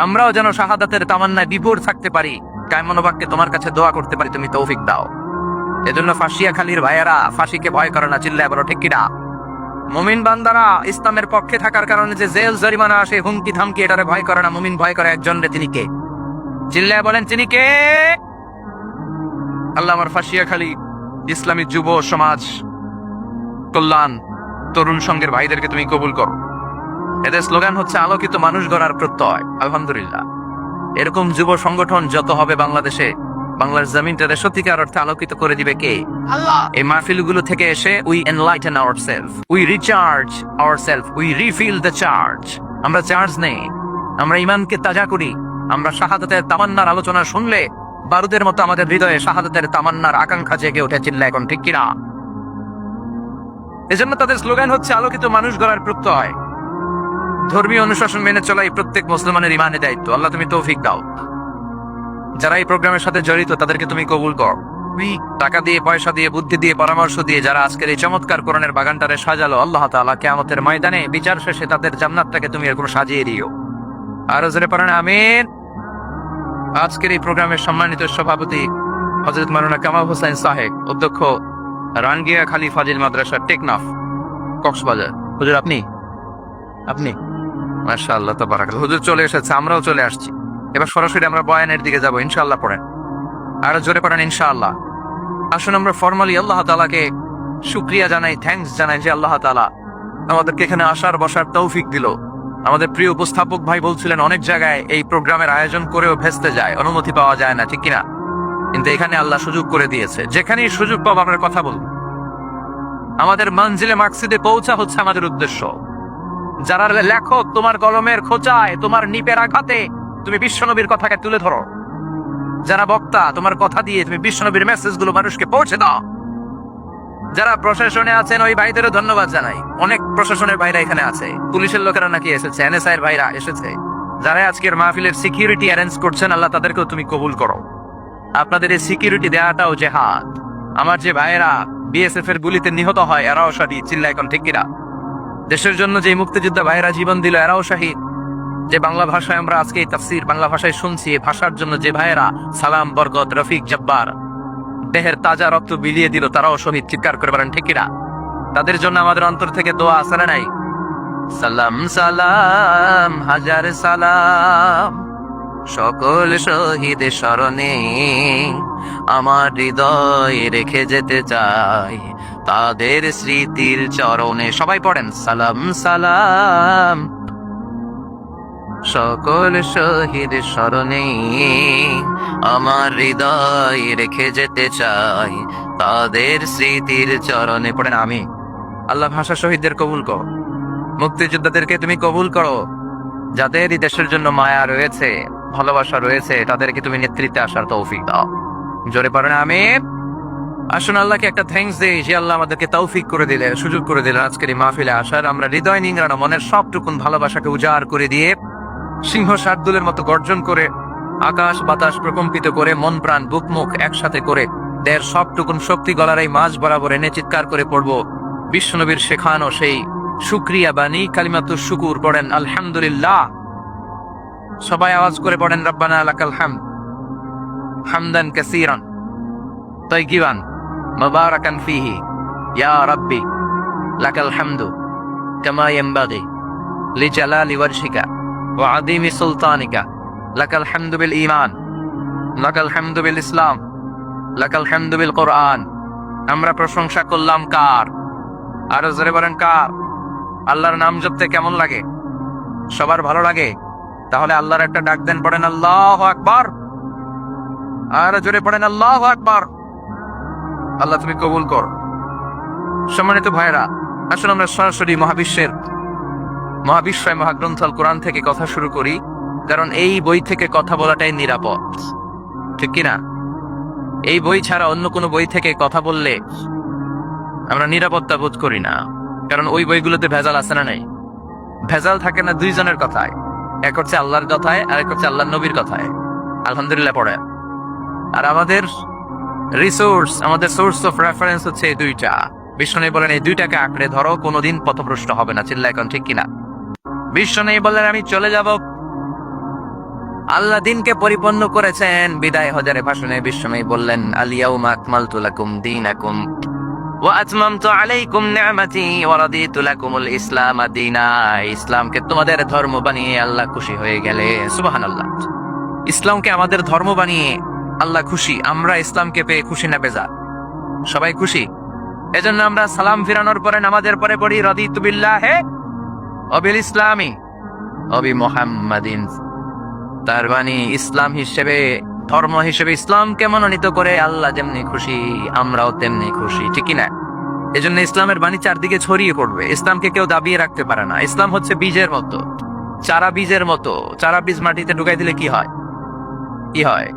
আমরাও যেন শাহাদাতের তামান্নায় বিভোর থাকতে পারি, কায় মনোবাক্যে তোমার কাছে দোয়া করতে পারি, তুমি তৌফিক দাও। এজন্য ফাঁসিয়াখালীর ভাইয়েরা ফাঁসিকে ভয় করে না। চিল্লায় বলো ঠিক কিনা? মুমিন বান্দারা ইসলামের পক্ষে থাকার কারণে যে জেল জরিমানা আসে, হুমকি ধামকি, এটারে ভয় করে না। মুমিন ভয় করে একজন রে, তিনি কে? চিল্লায় বলেন তিনি কে? আল্লাহ আমার ফাঁসিয়াখালী ইসলামী যুব সমাজ কল্যাণ তরুণ সংঘের ভাইদেরকে তুমি কবুল করো। এদের স্লোগান হচ্ছে আলোকিত মানুষ গড়ার প্রত্যয়। আলহামদুলিল্লাহ, এরকম যুব সংগঠন যত হবে বাংলাদেশে, বাংলার জমিনটারে সত্যিকার অর্থে আলোকিত করে দিবে কে? আল্লাহ। এই মাহফিলগুলো থেকে এসে we enlighten ourself, we recharge ourself, we refill the charge. আমরা চার্জ নেই, আমরা ইমানকে তাজা করি। আমরা শাহাদাতের তামান্নার আলোচনা শুনলে বারুদের মতো আমাদের হৃদয়ে শাহাদাতের তামান্নার আকাঙ্ক্ষা জেগে উঠে। চিল্লা এখন ঠিক কিনা? এজন্য তাদের স্লোগান হচ্ছে আলোকিত মানুষ গড়ার প্রত্যয়। ধর্মীয় অনুশাসন মেনে চলাই প্রত্যেক মুসলমানের ইমানের দায়িত্ব। আল্লাহ তুমি তৌফিক দাও। যারা এই প্রোগ্রামের সাথে জড়িত তাদেরকে তুমি কবুল কর। টাকা দিয়ে, পয়সা দিয়ে, বুদ্ধি দিয়ে, পরামর্শ দিয়ে যারা আজকের এই চমৎকার কোরআনের বাগানটারে সাজালো, আল্লাহ তাআলা কিয়ামতের ময়দানে বিচার শেষে তাদের জান্নাতটাকে তুমি এরকম সাজিয়ে দিও। আরো জোরে পড়েন আমিন। আজকের এই প্রোগ্রামের সম্মানিত সভাপতি হযরত মাওলানা কামাল হোসেন সাহেব, অধ্যক্ষ রানগিয়া খালি ফাজিল মাদ্রাসা, টেকনাফ, কক্সবাজার। হুজুর আপনি মাশাআল্লাহ তাবারাকাল্লাহ। হুজুর চলে এসেছে, আমরাও চলে আসছি। এবার সরাসরি আমরা বয়ানের দিকে যাব ইনশাআল্লাহ। পড়েন, আরো জোরে পড়েন ইনশাআল্লাহ। আসুন আমরা ফর্মালি আল্লাহ তাআলাকে শুকরিয়া জানাই, থ্যাঙ্কস জানাই যে আল্লাহ তাআলা আমাদেরকে এখানে আসার বসার তৌফিক দিল। আমাদের প্রিয় উপস্থাপক ভাই বলছিলেন অনেক জায়গায় এই প্রোগ্রামের আয়োজন করেও ভেস্তে যায়, অনুমতি পাওয়া যায় না, ঠিক কিনা? কিন্তু এখানে আল্লাহ সুযোগ করে দিয়েছে, যেখানেই সুযোগ পাবো আমরা কথা বলবো। আমাদের মঞ্জিলে মাকসিদে পৌঁছা হচ্ছে আমাদের উদ্দেশ্য। যারা লেখক, তোমার কলমের খোঁচায়, তোমার নিপের আঘাতে তুমি বিশ্বনবীর কথাকে তুলে ধরো। যারা বক্তা, তোমার কথা দিয়ে তুমি বিশ্বনবীর মেসেজ গুলো মানুষকে পৌঁছে দাও। যারা প্রশাসনে আছেন ওই ভাইদেরও ধন্যবাদ জানাই। অনেক প্রশাসনের ভাইরা এখানে আছে, পুলিশের লোকেরা নাকি এসেছে, এনএসআই এর ভাইরা এসেছে। যারা আজকের মাহফিলের সিকিউরিটি অ্যারেঞ্জ করছেন, আল্লাহ তাদেরকেও তুমি কবুল করো। আপনাদের এই সিকিউরিটি দেওয়াটাও জেহাদ। আমার যে ভাইয়েরা বিএসএফ এর গুলিতে নিহত হয়, এরাও শহীদ। চিল্লা এখন ঠিক কিনা? দেশের জন্য যে মুক্তিযোদ্ধা ভাইয়েরা জীবন দিল, এরাও শহীদ। যে বাংলা ভাষায় আমরা আজকে এই তাফসীর বাংলা ভাষায় শুনছি, এই ভাষার জন্য যে ভাইয়েরা সালাম, বরকত, রফিক, জব্বার দেহের তাজা রক্ত বিলিয়ে দিল, তারাও শহীদ। চিৎকার করে বলেন ঠিক কিনা? তাদের জন্য আমাদের অন্তর থেকে দোয়া আছে না নাই? সালাম সালাম হাজার সালাম সকল শহীদ স্মরণে, আমার হৃদয় রেখে যেতে চাই তাদের স্মৃতির চরণে। সবাই পড়েন সালাম সালাম সকল শহীদ স্মরণে, আমার হৃদয় রেখে যেতে চাই তাদের স্মৃতির চরণে। পড়েন আমি। আল্লাহ ভাষা শহীদদের কবুল করো, মুক্তিযোদ্ধাদেরকে তুমি কবুল করো। যাদের এই দেশের জন্য মায়া রয়েছে, ভালোবাসা রয়েছে, তাদেরকে তুমি নেতৃত্বে আসার তৌফিক দাও। জোরে পড়েন আমি। আসুন আল্লাহকে একটা থ্যাঙ্কস দেই যে আল্লাহ আমাদেরকে তৌফিক করে দিলেন, সুযোগ করে দিলেন আজকের এই মাহফিলে আসার। আমরা হৃদয় নিংড়ানো মনের সবটুকুন ভালোবাসাকে উজাড় করে দিয়ে, সিংহ শার্দুলের মতো গর্জন করে, আকাশ বাতাস প্রকম্পিত করে, মন প্রাণ বুক মুখ একসাথে করে, দেড় সবটুকুন শক্তি গলার এই মাঝ বরাবর এনে চিৎকার করে পড়বো বিশ্বনবীর শেখানো সেই শুকরিয়া বাণী কালিমাতুশ শুকুর। পড়েন আলহামদুলিল্লাহ। সবাই আওয়াজ করে পড়েন রব্বানা লাকাল হামদ হামদান কাসীরান তাইয়িবান মুবারাকান ফীহি ইয়া রাব্বি লাকাল হামদু কামা ইয়ানবাগি লিজালালি ওয়াজহিকা ওয়া আযীমি সুলতানিকা, লাকাল হামদু বিল ঈমান, লাকাল হামদু বিল ইসলাম, লাকাল হামদু বিল কোরআন। আমরা প্রশংসা করলাম কার? আরো জোরে বলেন কার? আল্লাহর নাম জপতে কেমন লাগে? সবার ভালো লাগে? তাহলে আল্লাহর একটা ডাক দেন, পড়েন আল্লাহু আকবার। আর জোরে পড়েন আল্লাহু আকবার। আল্লাহ তুমি কবুল কর। সম্মানিত ভাইরা, আসুন আমরা সরাসরি মহাবিশ্বয় মহাগ্রন্থ আল কোরআন থেকে কথা শুরু করি, কারণ এই বই থেকে কথা বলাটাই নিরাপদ, ঠিক কিনা? এই বই ছাড়া অন্য কোনো বই থেকে কথা বললে আমরা নিরাপত্তা বোধ করি না, কারণ ওই বইগুলোতে ভেজাল আছে না? নাই। ভেজাল থাকে না দুইজনের কথায়, এক হচ্ছে আল্লাহর কথায় আর এক হচ্ছে আল্লাহর নবীর কথায়। আলহামদুলিল্লাহ পড়ে। আর আমাদের রিসোর্স, আমাদের সোর্স অফ রেফারেন্স হচ্ছে এই দুইটা। বিশ্বনবী বলেন এই দুইটাকে আঁকড়ে ধরো, কোনোদিন পথভ্রষ্ট হবে না। চিল্লা এখন ঠিক কিনা? বিশ্বনবী বলেন আমি চলে যাব। আল্লাহ দিনকে পরিপূর্ণ করেছেন। বিদায় হজের ভাষণে বিশ্বনবী বললেন আল ইয়াউমা আকমালতু লাকুম দীনাকুম ওয়া আতমামতু আলাইকুম নি'মাতি ওয়া রাদিতু লাকুমুল ইসলাম দীনা। ইসলামকে তোমাদের ধর্ম বানিয়ে আল্লাহ খুশি হয়ে গেলে। সুবহানাল্লাহ। ইসলামকে আমাদের ধর্ম বানিয়ে আল্লাহ খুশি। আমরা ইসলামকে পেয়ে খুশি না বেজার? সবাই খুশি। এজন্য আমরা সালাম ফিরানোর পরে নামাজের পরে পড়ি রাদিতু বিল্লাহি ওয়া বিল ইসলামি ওয়া বি মুহাম্মাদিন। তার মানে ইসলাম হিসেবে, ধর্ম হিসেবে ইসলামকে মনোনীত করে আল্লাহ যেমনি খুশি, আমরাও তেমনি খুশি, ঠিক কিনা? এজন্য ইসলামের বাণী চারদিকে ছড়িয়ে পড়বে। ইসলামকে কেউ দাবিয়ে রাখতে পারে না। ইসলাম হচ্ছে বীজের মতো, চারা বীজের মতো। চারা বীজ মাটিতে ঢুকাই দিলে কি হয়? কি হয়?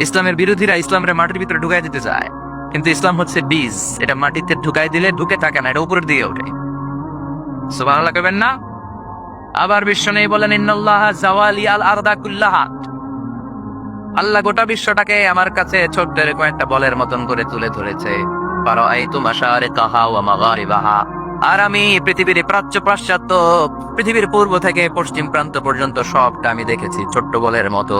ইসলামের বিরোধীরা ইসলামের মাটির ভিতরে ঢুকাই দিতে চায়, কিন্তু ইসলাম হচ্ছে বীজ, এটা মাটিতে ঢুকাই দিলে ঢুকে থাকে না, এটা উপরের দিকে ওঠে। সুবহানাল্লাহ কইবেন না? আবার বিশ্বনবী বলেন ইন্নাল্লাহা জাওয়ালি আল আরদা কুল্লাহা। আল্লাহ গোটা বিশ্বটাকে আমার কাছে ছোট্ট এরকম একটা বলের মতন করে তুলে ধরেছে। ফারাআইতু মাশারিকাহা ওয়া মাগারিবাহা। আর আমি পৃথিবীর প্রাচ্য পাশ্চাত্য, পৃথিবীর পূর্ব থেকে পশ্চিম প্রান্ত পর্যন্ত সবটা আমি দেখেছি ছোট্ট বলের মতো।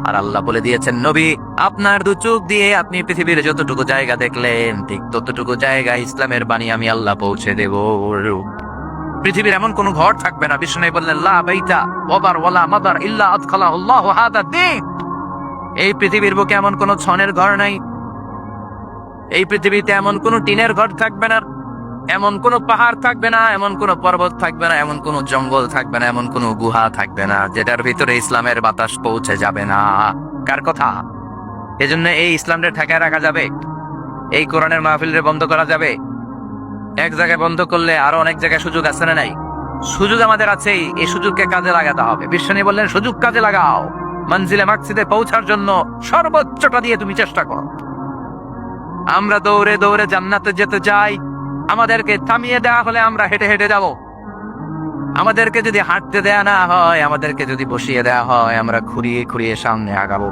আর আল্লাহ বলে দিয়েছেন নবী, আপনার দু চোখ দিয়ে আপনি পৃথিবীর যতটুকু জায়গা দেখলেন, ঠিক ততটুকু জায়গা ইসলামের বাণী আমি আল্লাহ পৌঁছে দেব। পৃথিবীর এমন কোন ঘর থাকবে না, বিষ্ণু বললেন লা বাইতা ওয়াবার ওয়ালা মাদার ইল্লা আদখালাহুল্লাহু হাদা দ্বীন। এই পৃথিবীর বুকে এমন কোন ছনের ঘর নাই, এই পৃথিবীতে এমন কোন টিনের ঘর থাকবে না এমন কোন পাহাড় থাকবে না, এমন কোন পর্বত থাকবে না, এমন কোন জঙ্গল থাকবে না, এমন কোন গুহা থাকবে না যেটার ভিতরে ইসলামের বাতাস পৌঁছে যাবে না। কার কথা? এজন্য এই ইসলামটা ঠেকায় রাখা যাবে? এই কোরআনের মাহফিলরে বন্ধ করা যাবে? এক জায়গায় বন্ধ করলে আরো অনেক জায়গায় সুযোগ আছে না নাই? সুযোগ আমাদের আছে, এই সুযোগকে কাজে লাগাতে হবে। বিশ্বনী বললেন সুযোগ কাজে লাগাও, মঞ্জিলে মাকসিদে পৌঁছার জন্য সর্বোচ্চটা দিয়ে তুমি চেষ্টা করো। আমরা দৌড়ে দৌড়ে জান্নাতে যেতে চাই, আমাদেরকে থামিয়ে দেওয়া হলে আমরা হেঁটে হেঁটে যাব। আমাদেরকে যদি হাঁটতে দেয়া না হয়, আমাদেরকে যদি বসিয়ে দেওয়া হয়, আমরা খুঁড়িয়ে খুঁড়িয়ে সামনে আগাবো।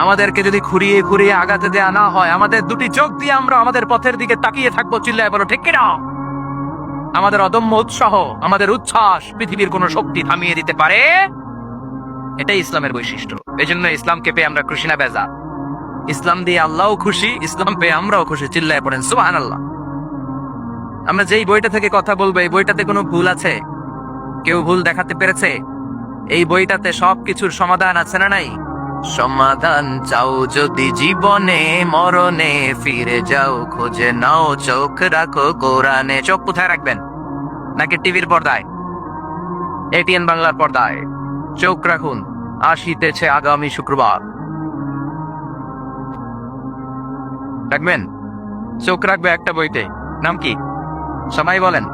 আমাদেরকে যদি খুঁড়িয়ে খুঁড়িয়ে আগাতে দেয়া না হয়, আমাদের দুটি চোখ দিয়ে আমরা আমাদের পথের দিকে তাকিয়ে থাকবো। চিল্লায় বলো ঠিক কিনা? আমাদের অদম্য উৎসাহ, আমাদের উচ্ছ্বাস পৃথিবীর কোন শক্তি থামিয়ে দিতে পারে? এটাই ইসলামের বৈশিষ্ট্য। এই জন্য ইসলামকে পেয়ে আমরা খুশি না বেজা? ইসলাম দিয়ে আল্লাহও খুশি, ইসলাম পেয়ে আমরাও খুশি। চিল্লায় পড়েন সুবহানাল্লাহ। আমরা যেই বইটা থেকে কথা বলবো, এই বইটাতে কোনো ভুল আছে? কেউ ভুল দেখাতে পেরেছে? এই বইটাতে সবকিছুর সমাধান আছে না নাই? সমাধান চাও যদি জীবনে মরণে, ফিরে যাও খুঁজে নাও, চোখ রাখো কোরআনে। চোখ কোথায় রাখবেন? নাকি টিভির পর্দায়? এটিএন বাংলার পর্দায় চোখ রাখুন। আসিতেছে আগামী শুক্রবার, রাখবেন? চোখ রাখবে একটা বইতে, নাম কি? সবাই বলেন,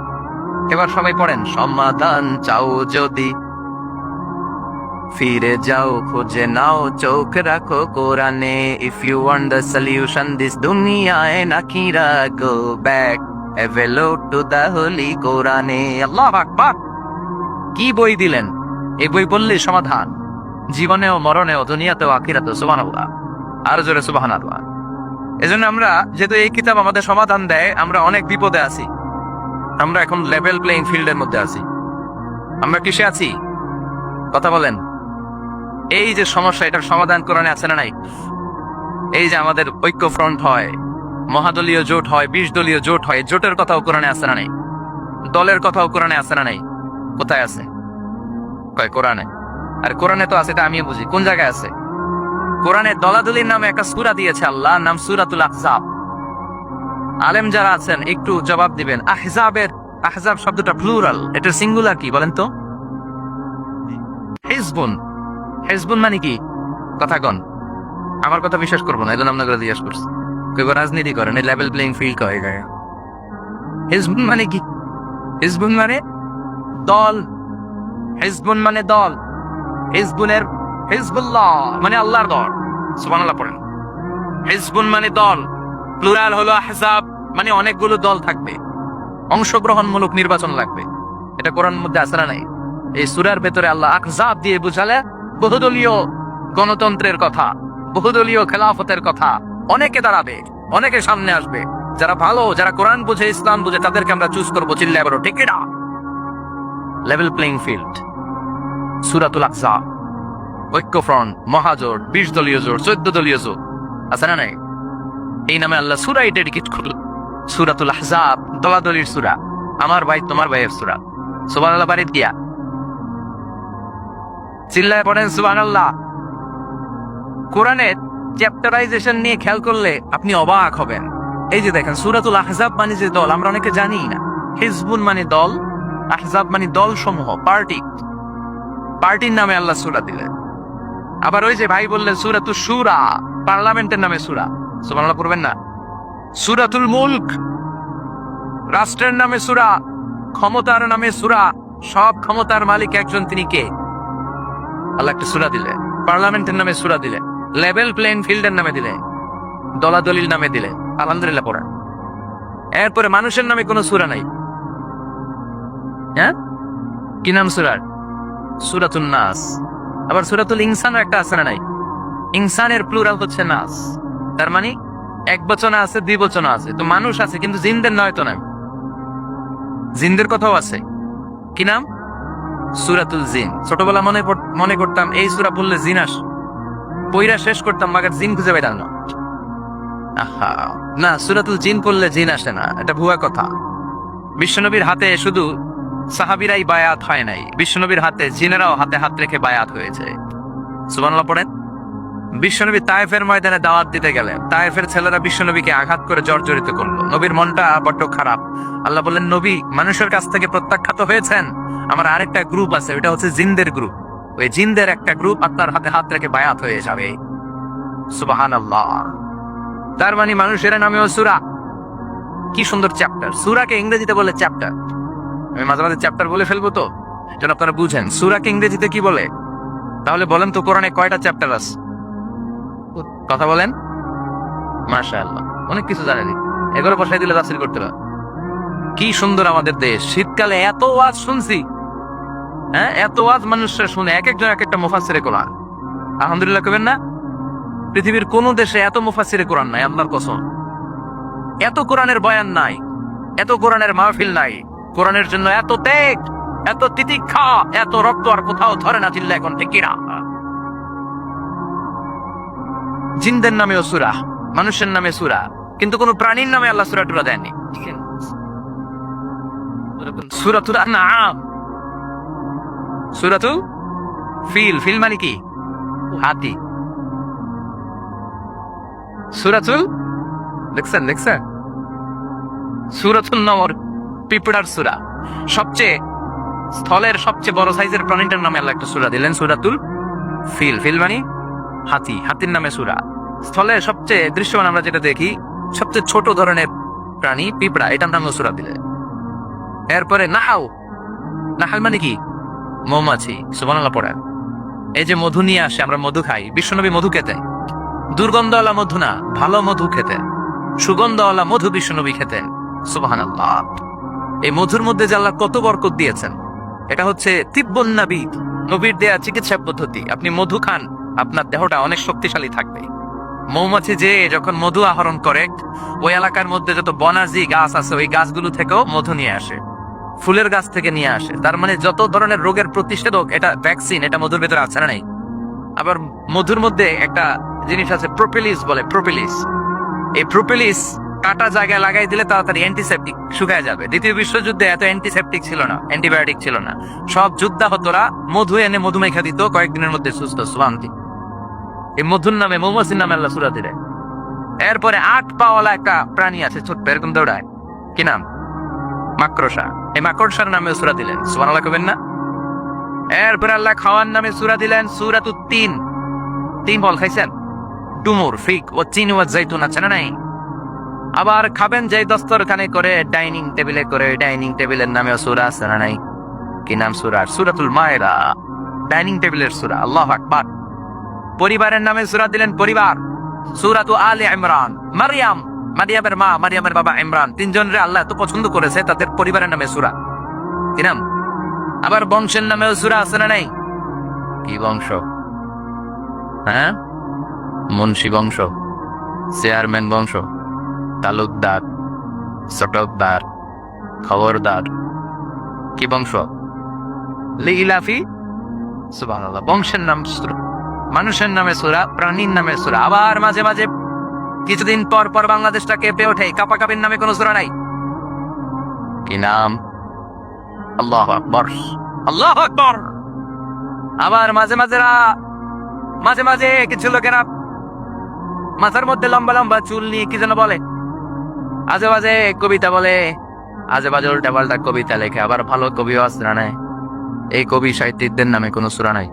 এবার সবাই পড়েন। সমাধান চাও যদি ফিরে যাও খুঁজে নাও, চোখ রাখো কোরআনে। If you want the solution this দুনিয়ায় নাকিরা, go back have a look to the holy কোরআনে। আল্লাহু আকবার! কি বই দিলেন! এই বই পড়লেই সমাধান, জীবনেও মরণেও, দুনিয়াতেও আখিরাতেও। সুবহানাল্লাহ, আর জোরে সুবহানাল্লাহ। এজন্য আমরা, যেহেতু এই কিতাব আমাদের সমাধান দেয়, আমরা অনেক বিপদে আছি। আমরা এখন লেভেল প্লেইং ফিল্ডের মধ্যে আছি। আমরা কিসে আছি? কথা বলেন। এই যে সমস্যা, এটার সমাধান কোরআনে আছে না নাই? এই যে আমাদের ঐক্য ফ্রন্ট হয়, মহাদলীয় জোট হয়, 20 দলীয় জোট হয়, জোটের কথাও কোরআনে আছে না নাই? দলের কথাও কোরআনে আছে না নাই? কোথায় আছে? কয় কোরআনে। আর কোরআনে তো আছে, এটা আমিও বুঝি। কোন জায়গায় আছে? কোরআনে দলাদলির নামে একটা সূরা দিয়েছে আল্লাহ, নাম সূরাতুল আহজাব। আলেম যারা আছেন একটু জবাব দিবেন। আহজাব শব্দটা প্লুরাল, এটার সিঙ্গুলার কি বলেন তো? হিজবুন। হিজবুন মানে কি? কথা কন। আমার কথা বিশ্বাস করবো না, এই জন্য আপনাকে জিজ্ঞাসা করছি। কেউ রাজনীতি করেন, এই লেভেল প্লেইং ফিল্ড কয় গায়ে। হিজবুন মানে কি? হিজবুন মানে দল। হিজবুন মানে দল। হিজবুল্লাহ মানে আল্লাহর দল। সুবহানাল্লাহ পড়েন। হিজবুন মানে দল, প্লুরাল হলো আহজাব, মানে অনেকগুলো দল থাকবে, অংশগ্রহণমূলক নির্বাচন লাগবে। এটা কোরআনের মধ্যে আছে না নাই? এই সূরার ভেতরে আল্লাহ আহজাব দিয়ে বুঝালে বহুদলীয় গণতন্ত্রের কথা, বহুদলীয় খেলাফতের কথা। অনেকে দাঁড়াবে, অনেকে সামনে আসবে। যারা ভালো, যারা কোরআন বুঝে, ইসলাম বুঝে, তাদেরকে আমরা চুজ করবো। চিল্লায় বলো ঠিক না? Level playing field. সূরাতুল আহজাব, ঐক্যফ্রন্ট, মহাজোট, 20 দলীয় জোট, 14 দলীয় জোট আছে না নাই? এই নামে আল্লাহ সূরাই ডেডিকেট করল। সূরাতুল আহজাব দলাদলির সূরা, আমার ভাই তোমার ভাইয়ের সূরা। সুবহানাল্লাহ বাড়িতে গিয়া চিল্লায় পড়েন সুবহানাল্লাহ। কোরআনের চ্যাপ্টারাইজেশন নিয়ে খেয়াল করলে আপনি অবাক হবেন। এই যে দেখেন, সূরাতুল আহজাব মানে যে দল, আমরা অনেকে জানি না। হিজবুন মানে দল, আহজাব মানে দল সমূহ, পার্টি। পার্টির নামে আল্লাহ সূরা দিলেন। আবার ওই যে ভাই বললেন সূরাতুশ শুরা, পার্লামেন্টের নামে সূরা। সুবহানাল্লাহ পড়বেন না? সূরাতুল মুলক, রাষ্ট্রের নামে সূরা, ক্ষমতার নামে সূরা। সব ক্ষমতার মালিক একজন, তিনি কে? আল্লাহ একটা সূরা দিলে। পার্লামেন্টের নামে সূরা দিলে, লেভেল প্লেইং ফিল্ডের নামে দিলে, দলাদলির নামে দিলে। আলহামদুলিল্লাহ পড়েন। এরপরে মানুষের নামে কোনো সূরা নাই। হ্যাঁ, কি নাম সূরার? সূরাতুন নাস। আবার সূরাতুল ইনসান একটা আছে না নাই? ইনসানের প্লুরাল হচ্ছে নাস। তার মানে এক বচন আছে, 2 বচন আছে। তো মানুষ আছে, কিন্তু জিনদের নয় তো নাম। জিনদের কথাও আছে। কি নাম? সূরাতুল জিন। ছোটবেলা মনে করতাম এই সূরা পড়লে জিন আসে, পইরা শেষ করতাম, মাগার জিন খুঁজে পেতাম না। আহা, না, সূরাতুল জিন পড়লে জিন আসে না, এটা ভুয়া কথা। বিশ্বনবীর হাতে শুধু সাহাবীরাই বায়াত হয় নাই, বিশ্বনবীর হাতে জিনেরাও হাতে হাত রেখে বায়াত হয়েছে। সুবহানাল্লাহ পড়েন। বিশ্বনবী তায়েফের ময়দানে দাওয়াত দিতে গেলেন, তায়েফের ছেলেরা বিশ্বনবীকে আঘাত করে জর্জরিত করলো। নবীর মনটা বড্ড খারাপ। আল্লাহ বললেন, নবী মানুষের কাছ থেকে প্রত্যাখ্যাত হয়েছেন, আমার আরেকটা গ্রুপ আছে, ওটা হচ্ছে জিনদের গ্রুপ। ওই জিনদের একটা গ্রুপ আপনার হাতে হাত রেখে বায়াত হয়ে যাবে। সুবহানাল্লাহ। তার মানে মানুষের নামেও সূরা। কি সুন্দর চ্যাপ্টার। সূরাকে ইংরেজিতে বলে চ্যাপ্টার। আমি মাঝে মাঝে চ্যাপ্টার বলে ফেলবো, তো যেন আপনারা বুঝেন সূরাকে ইংরেজিতে কি বলে। তাহলে বলেন তো কোরআনে কয়টা চ্যাপ্টার আছে? কথা বলেন। মাশাআল্লাহ, অনেক কিছু জানেন। এগুলো বসাই দিলে তাফসীর করতে পারে। কি সুন্দর আমাদের দেশ। শীতকালে এত ওয়াজ শুনছি, হ্যাঁ, এত ওয়াজ মানুষরা শুনে, এক একজন এক একটা মুফাসসিরে কোরআন। আলহামদুলিল্লাহ কবেন না? পৃথিবীর কোন দেশে এত মুফাসসিরে কোরআন নাই, আল্লাহর কসম। এত কোরআনের বয়ান নাই, এত কোরআনের মাহফিল নাই। কোরআনের জন্য এত ত্যাগ, এত তিতিক্ষা, এত রক্ত আর কোথাও ধরে না। চিল্লা এখন ঠিক কিনা? জিনদের নামেও সূরা, মানুষের নামে সূরা, কিন্তু কোন প্রাণীর নামে আল্লাহ সূরা টুরা দেননি। সূরাতুল আনআম, সূরাতুল ফিল, ফিল মানে কি? হাতি। সূরাতুল, দেখছেন দেখছেন, সূরাতুল নমর, পিঁপড়ার সূরা। সবচেয়ে স্থলের সবচেয়ে বড় সাইজের প্রাণীটার নামে আল্লাহ একটা সূরা দিলেন, সূরাতুল ফিল। ফিল মানে হাতি, হাতির নামে সূরা। স্থলের সবচেয়ে দৃশ্যমান আমরা যেটা দেখি, সবচেয়ে ছোট ধরনের প্রাণী পিঁপড়া, এটার নামে সূরা দিলেন। এরপরে নাহাল, নাহাল মানে কি? মৌমাছি। সুবহানাল্লাহ পড়েন। এই যে মধু নিয়ে আসে, আমরা মধু খাই, বিশ্বনবী মধু খেতেন। দুর্গন্ধওয়ালা মধু না, ভালো মধু খেতেন। সুগন্ধওয়ালা মধু বিশ্বনবী খেতেন। সুবহানাল্লাহ। এই মধুর মধ্যে যে আল্লাহ কত বরকত দিয়েছেন, এটা হচ্ছে তিব্বুন নবী, নবীর দেয়া চিকিৎসা পদ্ধতি। আপনি মধু খান, আপনার দেহটা অনেক শক্তিশালী থাকবে। মৌমাছি যে যখন মধু আহরণ করে, ওই এলাকার মধ্যে যত বনাজি গাছ আছে, ওই গাছগুলো থেকেও মধু নিয়ে আসে, ফুলের গাছ থেকে নিয়ে আসে। তার মানে যত ধরনের রোগের প্রতিষেধক, এটা ভ্যাকসিন, এটা মধুর ভেতরে আছে না নাই? আবার মধুর মধ্যে একটা জিনিস আছে প্রোপেলিস বলে, প্রোপেলিস। এই প্রোপেলিস কাটা জায়গায় লাগাই দিলে তাড়াতাড়ি অ্যান্টিসেপটিক শুকায় যাবে। দ্বিতীয় বিশ্বযুদ্ধে এত অ্যান্টিসেপটিক ছিল না, অ্যান্টিবায়োটিক ছিল না। সব যুদ্ধাহতরা মধু এনে মধু মেখা দিত, কয়েকদিনের মধ্যে সুস্থ। সুবহানাল্লাহ। এই মধুর নামে, মৌমাছির নামে আল্লাহ সূরা দিলেন। এরপরে 8 পাওয়ালা একটা প্রাণী আছে, ছোট্ট এরকম দৌড়ায়, কি নাম? মাকড়সা। এই মাকড়সার নামে সূরা দিলেন। সুবহানাল্লাহ কবেন না? এরপরে আল্লাহ খাওয়ার নামে সূরা দিলেন, সূরাতুত তিন। তিন ফল খাইছেন? ডুমুর, ফিগ ও চিন ও জাইতুন আছে না নাই? আবার খাবেন যে দস্তরখানে করে, ডাইনিং টেবিলে করে, ডাইনিং টেবিলের নামেও সূরা আছে না নাই? কি নাম সূরার? সূরাতুল মায়েদা, ডাইনিং টেবিলের সূরা। আল্লাহু আকবার। পরিবারের নামে সূরা দিলেন, পরিবার, সূরাতু আলে ইমরান। মারইয়াম, মারিয়ামের মা, মারিয়ামের বাবা ইমরান, তিনজনরে আল্লাহ এত পছন্দ করেছে, তাদের পরিবারের নামে সূরা। কি নাম? আবার বংশের নামেও সূরা আছে না নাই? কি বংশ? হ্যাঁ, মুন্সি বংশ, চেয়ারম্যান বংশ, তালুকদার, চটকদার, খবরদার। কি বংশ? লিইলাফি। সুবহানাল্লাহ। বংশের নাম সূরা, মানুষের নামে সূরা, প্রাণীর নামে সূরা। আবার মাঝে মাঝে কিছুদিন পর পর বাংলাদেশটা কেঁপে ওঠে, কাপাকাপির নামে কোনো সূরা নাই। কি নাম? আল্লাহু আকবার, আল্লাহু আকবার। আবার মাঝে মাঝে কিছু লোকেরা মাথার মধ্যে লম্বা লম্বা চুল নিয়ে কি যেন বলে, আজে বাজে কবিতা বলে, আজে বাজে উল্টা পাল্টা কবিতা লেখে। আবার ভালো কবিও আছে না নাই? এই কবি সাহিত্যিকদের নামে কোনো সূরা নাই।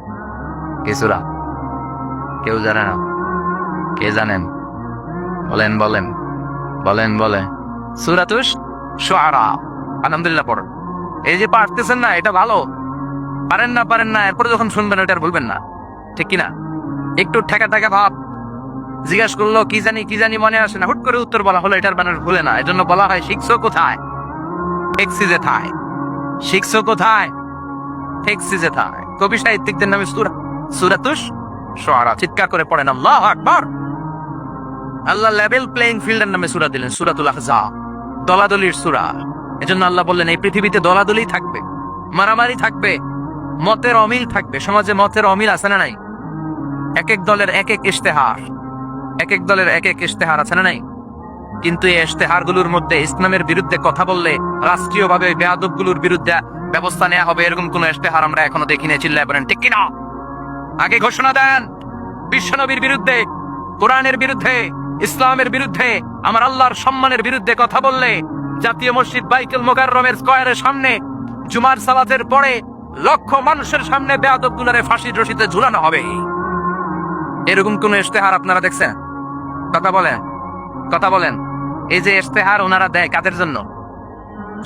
কি সূরা? কেউ জানে না? কে জানেন? বলেন বলেন বলেন বলে। সূরাতুশ শুআরা। আলহামদুলিল্লাহ পড়। এই যে পারতেছেন না, এটা ভালো। পারেন না, এরপরে যখন শুনবেন ওটা আর বলবেন না, ঠিক কিনা? একটু ঠেকা ভাব, জিজ্ঞাসা করলো কি জানি মনে আসে না, হুট করে উত্তর বলা হলো, এটার মানুষ ভুলে না। এজন্য বলা হয় শিখছো কোথায়? টেক্সিজে থায়। শিখছো কোথায়? টেক্সিজে থায়। কবি সাহিত্যিকদের নামে সূরা, সূরাতুশ শুআরা। চিৎকার করে পড়েন আল্লাহু আকবার। আল্লাহ লেভেল প্লেইং ফিল্ডের নামে সূরা দিলেন, সূরাতুল আহজাব, দলাদলির সূরা। এজন্য আল্লাহ বললেন এই পৃথিবীতে দলাদলি থাকবে, মারামারি থাকবে, মতের অমিল থাকবে। সমাজে মতের অমিল আছে না নাই? এক এক দলের এক এক ইশতেহার, এক এক দলের এক এক ইশতেহার আছে না নাই? কিন্তু এই ইশতেহারগুলোর মধ্যে ইসলামের বিরুদ্ধে কথা বললে রাষ্ট্রীয়ভাবে বেয়াদবগুলোর বিরুদ্ধে ব্যবস্থা নেওয়া হবে, এরকম কোন ইশতেহার আমরা এখনো দেখিনি। চিল্লায় বলেন ঠিক কিনা? আগে ঘোষণা দেন, বিশ্বনবীর বিরুদ্ধে, কোরআনের বিরুদ্ধে, ইসলামের বিরুদ্ধে, আমার আল্লাহর সম্মানের বিরুদ্ধে কথা বললে জাতীয় মসজিদ বাইতুল মোকাররমের স্কয়ারের সামনে জুমার সালাতের পরে লক্ষ মানুষের সামনে বেয়াদবগুলোরে ফাঁসির রশিতে ঝুলানো হবে। এরকম কোন ইশতেহার আপনারা দেখছেন? কথা বলেন, কথা বলেন। এই যে ইশতেহার ওনারা দেয় কাদের জন্য?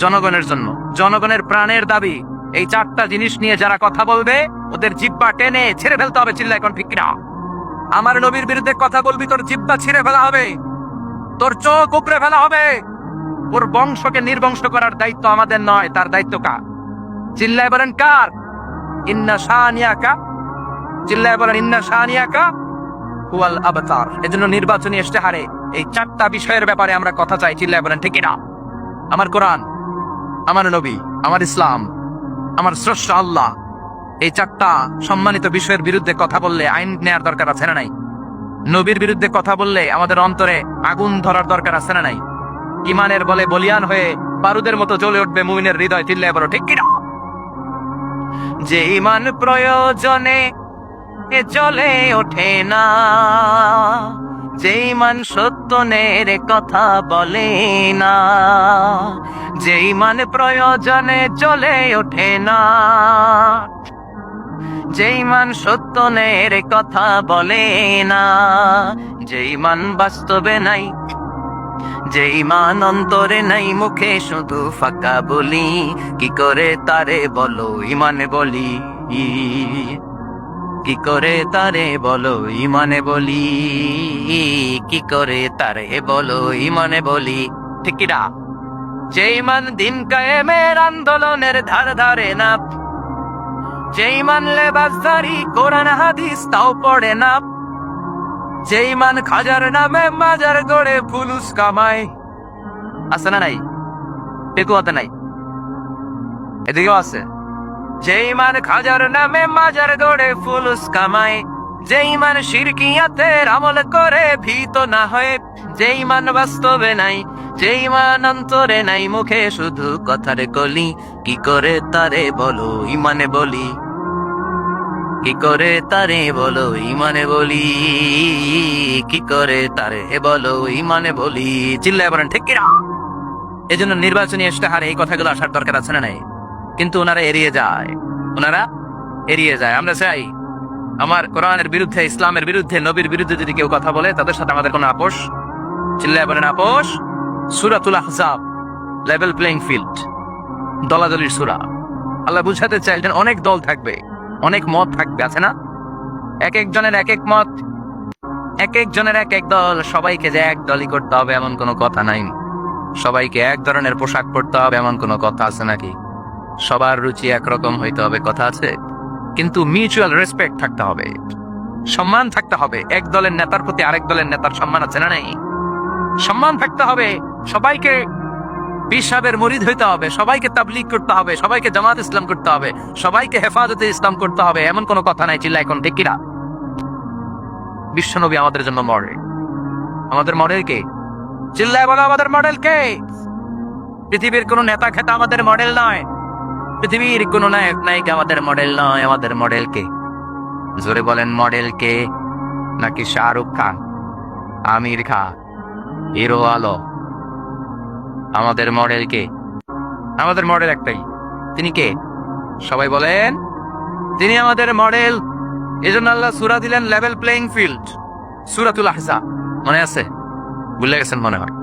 জনগণের জন্য। জনগণের প্রাণের দাবি। এই চারটা জিনিস নিয়ে যারা কথা বলবে ওদের জিহ্বা টেনে ছেড়ে ফেলতে হবে। চিল্লায় এখন ঠিক কিনা? আমার নবীর বিরুদ্ধে কথা বলবি, তোর জিহ্বা ছিঁড়ে ফেলা হবে, তোর চোখ উপড়ে ফেলা হবে। ওর বংশকে নির্বংশ করার দায়িত্ব আমাদের নয়, তার দায়িত্ব কার? চিল্লায় বলেন কার? ইন্না শানিয়াকা, চিল্লায় বলেন ইন্না শানিয়াকা হুয়াল আবতার। এজন্য নির্বাচনী ইশতেহারে এই চারটা বিষয়ের ব্যাপারে আমরা কথা চাই। চিল্লায় বলেন ঠিক কিনা? আমার কোরআন, আমার নবী, আমার ইসলাম, আমার স্রষ্টা আল্লাহ, এই চারটা সম্মানিত বিষয়ের বিরুদ্ধে কথা বললে আইন নেয়ার দরকার আছে না নাই? নবীর বিরুদ্ধে কথা বললে আমাদের অন্তরে আগুন ধরার দরকার আছে না নাই? ইমানের বলে বলিয়ান হয়ে বারুদের মতো জ্বলে উঠবে মুমিনের হৃদয়। চিল্লায় বলো ঠিক কিনা? যে ইমান প্রয়োজনে জ্বলে ওঠে না, যে ইমান সত্যনের কথা বলে না, যে ইমান প্রয়োজনে জ্বলে ওঠে না, যে ইমান সত্যনের কথা বলে না, যে ইমান বাস্তবে নাই, যে ইমান অন্তরে নাই, মুখে শুধু ফাঁকা বলি, কি করে তারে বলো ইমানে বলি, কি করে তারে বলো ইমানে বলি, কি করে তারে বলো ইমানে বলি। ঠিক কিনা? যে ইমান দিন কায়েমের আন্দোলনের ধার ধারে না, যে ইমান লেবাসদারি কোরআন হাদিস তাও পড়ে না, যে ইমান খাজার নামে মাজার গড়ে ফুলুস কামায়। আছে না নাই? পেকুয়াতে নাই? এদিকেও আছে। যে ইমান খাজার নামে মাজার গড়ে ফুলুস কামায়, যে ইমান শিরকিয়াতের আমল করে ভীত না হয়ে, যে ইমান বাস্তবে নাই, যে ইমান অন্তরে নাই, মুখে শুধু কথার কলি, কি করে তারে বলো ইমানে বলি, কি করে তারে বলো ইমানে বলি, কি করে তারে বলো ইমানে বলি। চিল্লায় বলেন ঠিক কিনা? এজন্য নির্বাচনী ইশতেহারে এই কথাগুলো আসার দরকার আছে না নাই? কিন্তু ওনারা এড়িয়ে যায়, ওনারা এড়িয়ে যায়। আমরা চাই আমার কোরআনের বিরুদ্ধে, ইসলামের বিরুদ্ধে, নবীর বিরুদ্ধে যদি কেউ কথা বলে তাদের সাথে আমাদের কোনো আপোষ। চিল্লায় বলেন আপোষ। সূরাতুল আহজাব, লেভেল প্লেইং ফিল্ড, দলাদলির সূরা। আল্লাহ বুঝাতে চাইলেন অনেক দল থাকবে, অনেক মত থাকবে, আছে না? এক একজনের এক এক মত, এক একজনের এক এক দল। সবাইকে যে এক দলই করতে হবে এমন কোনো কথা নাই। সবাইকে এক ধরনের পোশাক পরতে হবে এমন কোনো কথা আছে নাকি? সবার রুচি একরকম হইতে হবে কথা আছে? কিন্তু মিউচুয়াল রেসপেক্ট থাকতে হবে, সম্মান থাকতে হবে। এক দলের নেতার প্রতি আরেক দলের নেতার সম্মান আছে না নাই? সম্মান থাকতে হবে। সবাইকে পীর সাহেবের মুরিদ হইতে হবে, সবাইকে তাবলীগ করতে হবে, সবাইকে জামাত ইসলাম করতে হবে, সবাইকে হেফাজতে ইসলাম করতে হবে এমন কোনো কথা নাই। চিল্লা এখন ঠিক কিনা? বিশ্বনবী আমাদের জন্য মডেল। আমাদের মডেল কে? চিল্লায় বলো আমাদের মডেল কে? পৃথিবীর কোন নেতা খেতা আমাদের মডেল নয়, পৃথিবীর কোন নায়ক নায়িকা আমাদের মডেল নয়। আমাদের মডেল কে? জোরে বলেন মডেল কে? নাকি শাহরুখ খান, আমির খান, হিরো আলম? আমাদের মডেল কে? আমাদের মডেল একটাই। তিনি কে? সবাই বলেন তিনি আমাদের মডেল। এজন্য আল্লাহ সূরা দিলেন লেভেল প্লেইং ফিল্ড, সূরাতুল আহজাব। মনে আছে? ভুলে গেছেন মনে হয়।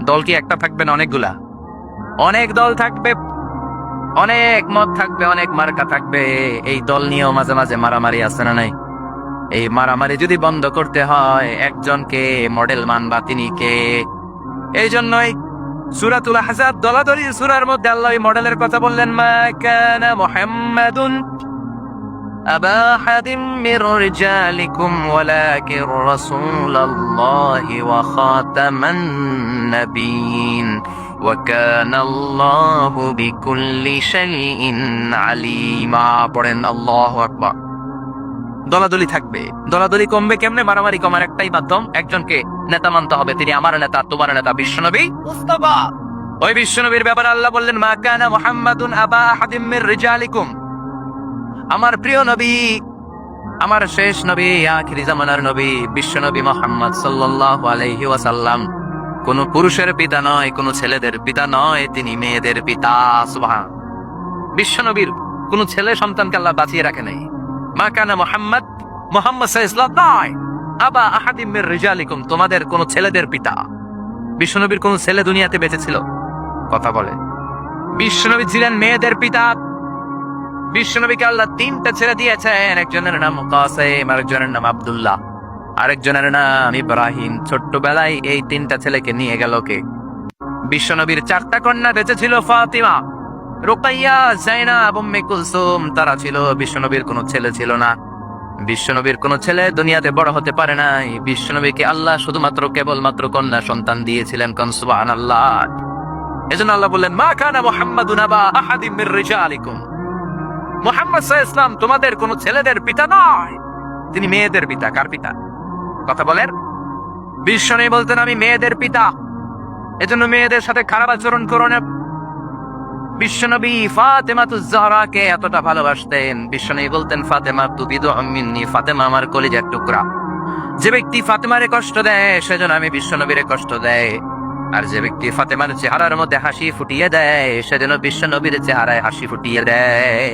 দল কি একটা থাকবে না অনেকগুলা? অনেক দল থাকবে, অনেক মত থাকবে, অনেক মার্কা থাকবে। এই দল নিয়েও মাঝে মাঝে মারামারি আছে না নাই? এই মারামারি যদি বন্ধ করতে হয় একজনকে মডেল মানবা, তিনি কে? এই জন্যই সূরাতুল আহজাব দলাদলি সূরার মধ্যে আল্লাহ এই মডেলের কথা বললেন। মা কানা মুহাম্মাদুন আবা আহাদিম মির রিজালিকুম ওয়ালাকিন রাসূলুল্লাহি ওয়া খাতামান নাবিয়্যিন ওয়া কানা আল্লাহু বিকুল্লি শাইইন আলিমা। পড়েন আল্লাহু আকবার। দলাদলি থাকবে, দলাদলি কমবে কেমনে? মারামারি কমার একটাই মাধ্যম, একজনকে নেতা মানতে হবে। তিনি আমার নেতা, তোমার নেতা, বিশ্বনবী মুস্তাফা। ওই বিশ্বনবীর ব্যাপারে আল্লাহ বললেন মা কানা মুহাম্মাদুন আবা আহাদিম মির রিজালিকুম। আমার প্রিয় নবী আমার শেষ নবী, আখিরি জামানার নবী, বিশ্ব নবী মুহাম্মদ সাল্লাল্লাহু আলাইহি ওয়াসাল্লাম কোন পুরুষের পিতা নয়, কোন ছেলেদের পিতা নয়, তিনি মেয়েদের পিতা। সুবহান। বিশ্ব নবীর কোন ছেলে সন্তানকে আল্লাহ বাঁচিয়ে রাখে নাই। মা কানা মুহাম্মদ, মুহাম্মদ সাল্লাল্লাহু নয় আবা আহাদিম মির রিজালিকুম, তোমাদের কোন ছেলেদের পিতা। বিশ্ব নবীর কোন ছেলে দুনিয়াতে বেঁচে ছিল? কথা বলে। বিশ্ব নবী ছিলেন মেয়েদের পিতা। বিশ্বনবীকে আল্লাহ তিনটা ছেলে দিয়েছেন, একজনের নাম কাসেম, আরেকজনের নাম আব্দুল্লাহ, আরেকজনের নাম ইব্রাহিম। ছোট্টবেলায় এই তিনটা ছেলেকে নিয়ে গেল কে? বিশ্বনবীর চারটা কন্যা বেঁচে ছিল, ফাতিমা, রুকাইয়া, জাইনাব, উম্মে কুলসুম, তারা ছিল। বিশ্বনবীর কোনো ছেলে ছিল না। বিশ্বনবীর কোনো ছেলে দুনিয়াতে বড় হতে পারে নাই। বিশ্বনবীকে আল্লাহ শুধুমাত্র কেবলমাত্র কন্যা সন্তান দিয়েছিলেন। কোন সুবহানাল্লাহ। এজন্য আল্লাহ বললেন, মা কানা মুহাম্মাদুন আবা আহাদিম মির রিজালিকুম, মুহাম্মদ সাল্লাল্লাহু আলাইহি ওয়াসাল্লাম তোমাদের কোন ছেলেদের পিতা নয়, তিনি মেয়েদের পিতা। কার পিতা? কথা বলেন। বিশ্বনবী বলতেন, আমি মেয়েদের পিতা, এজন্য মেয়েদের সাথে খারাপ আচরণ করো না। বিশ্বনবী ফাতেমাতুজ জাহরাকে এতটা ভালোবাসতেন, বিশ্বনবী বলতেন, ফাতেমা তু বিদউম মিন্নি, ফাতেমা আমার কলিজার টুকরা। যে ব্যক্তি ফাতেমারে কষ্ট দেয়, সেজন্য আমি বিশ্বনবীরে কষ্ট দেয়। আর যে ব্যক্তি ফাতেমার চেহারার মধ্যে হাসি ফুটিয়ে দেয়, সেজন্য বিশ্বনবীর চেহারায় হাসি ফুটিয়ে দেয়।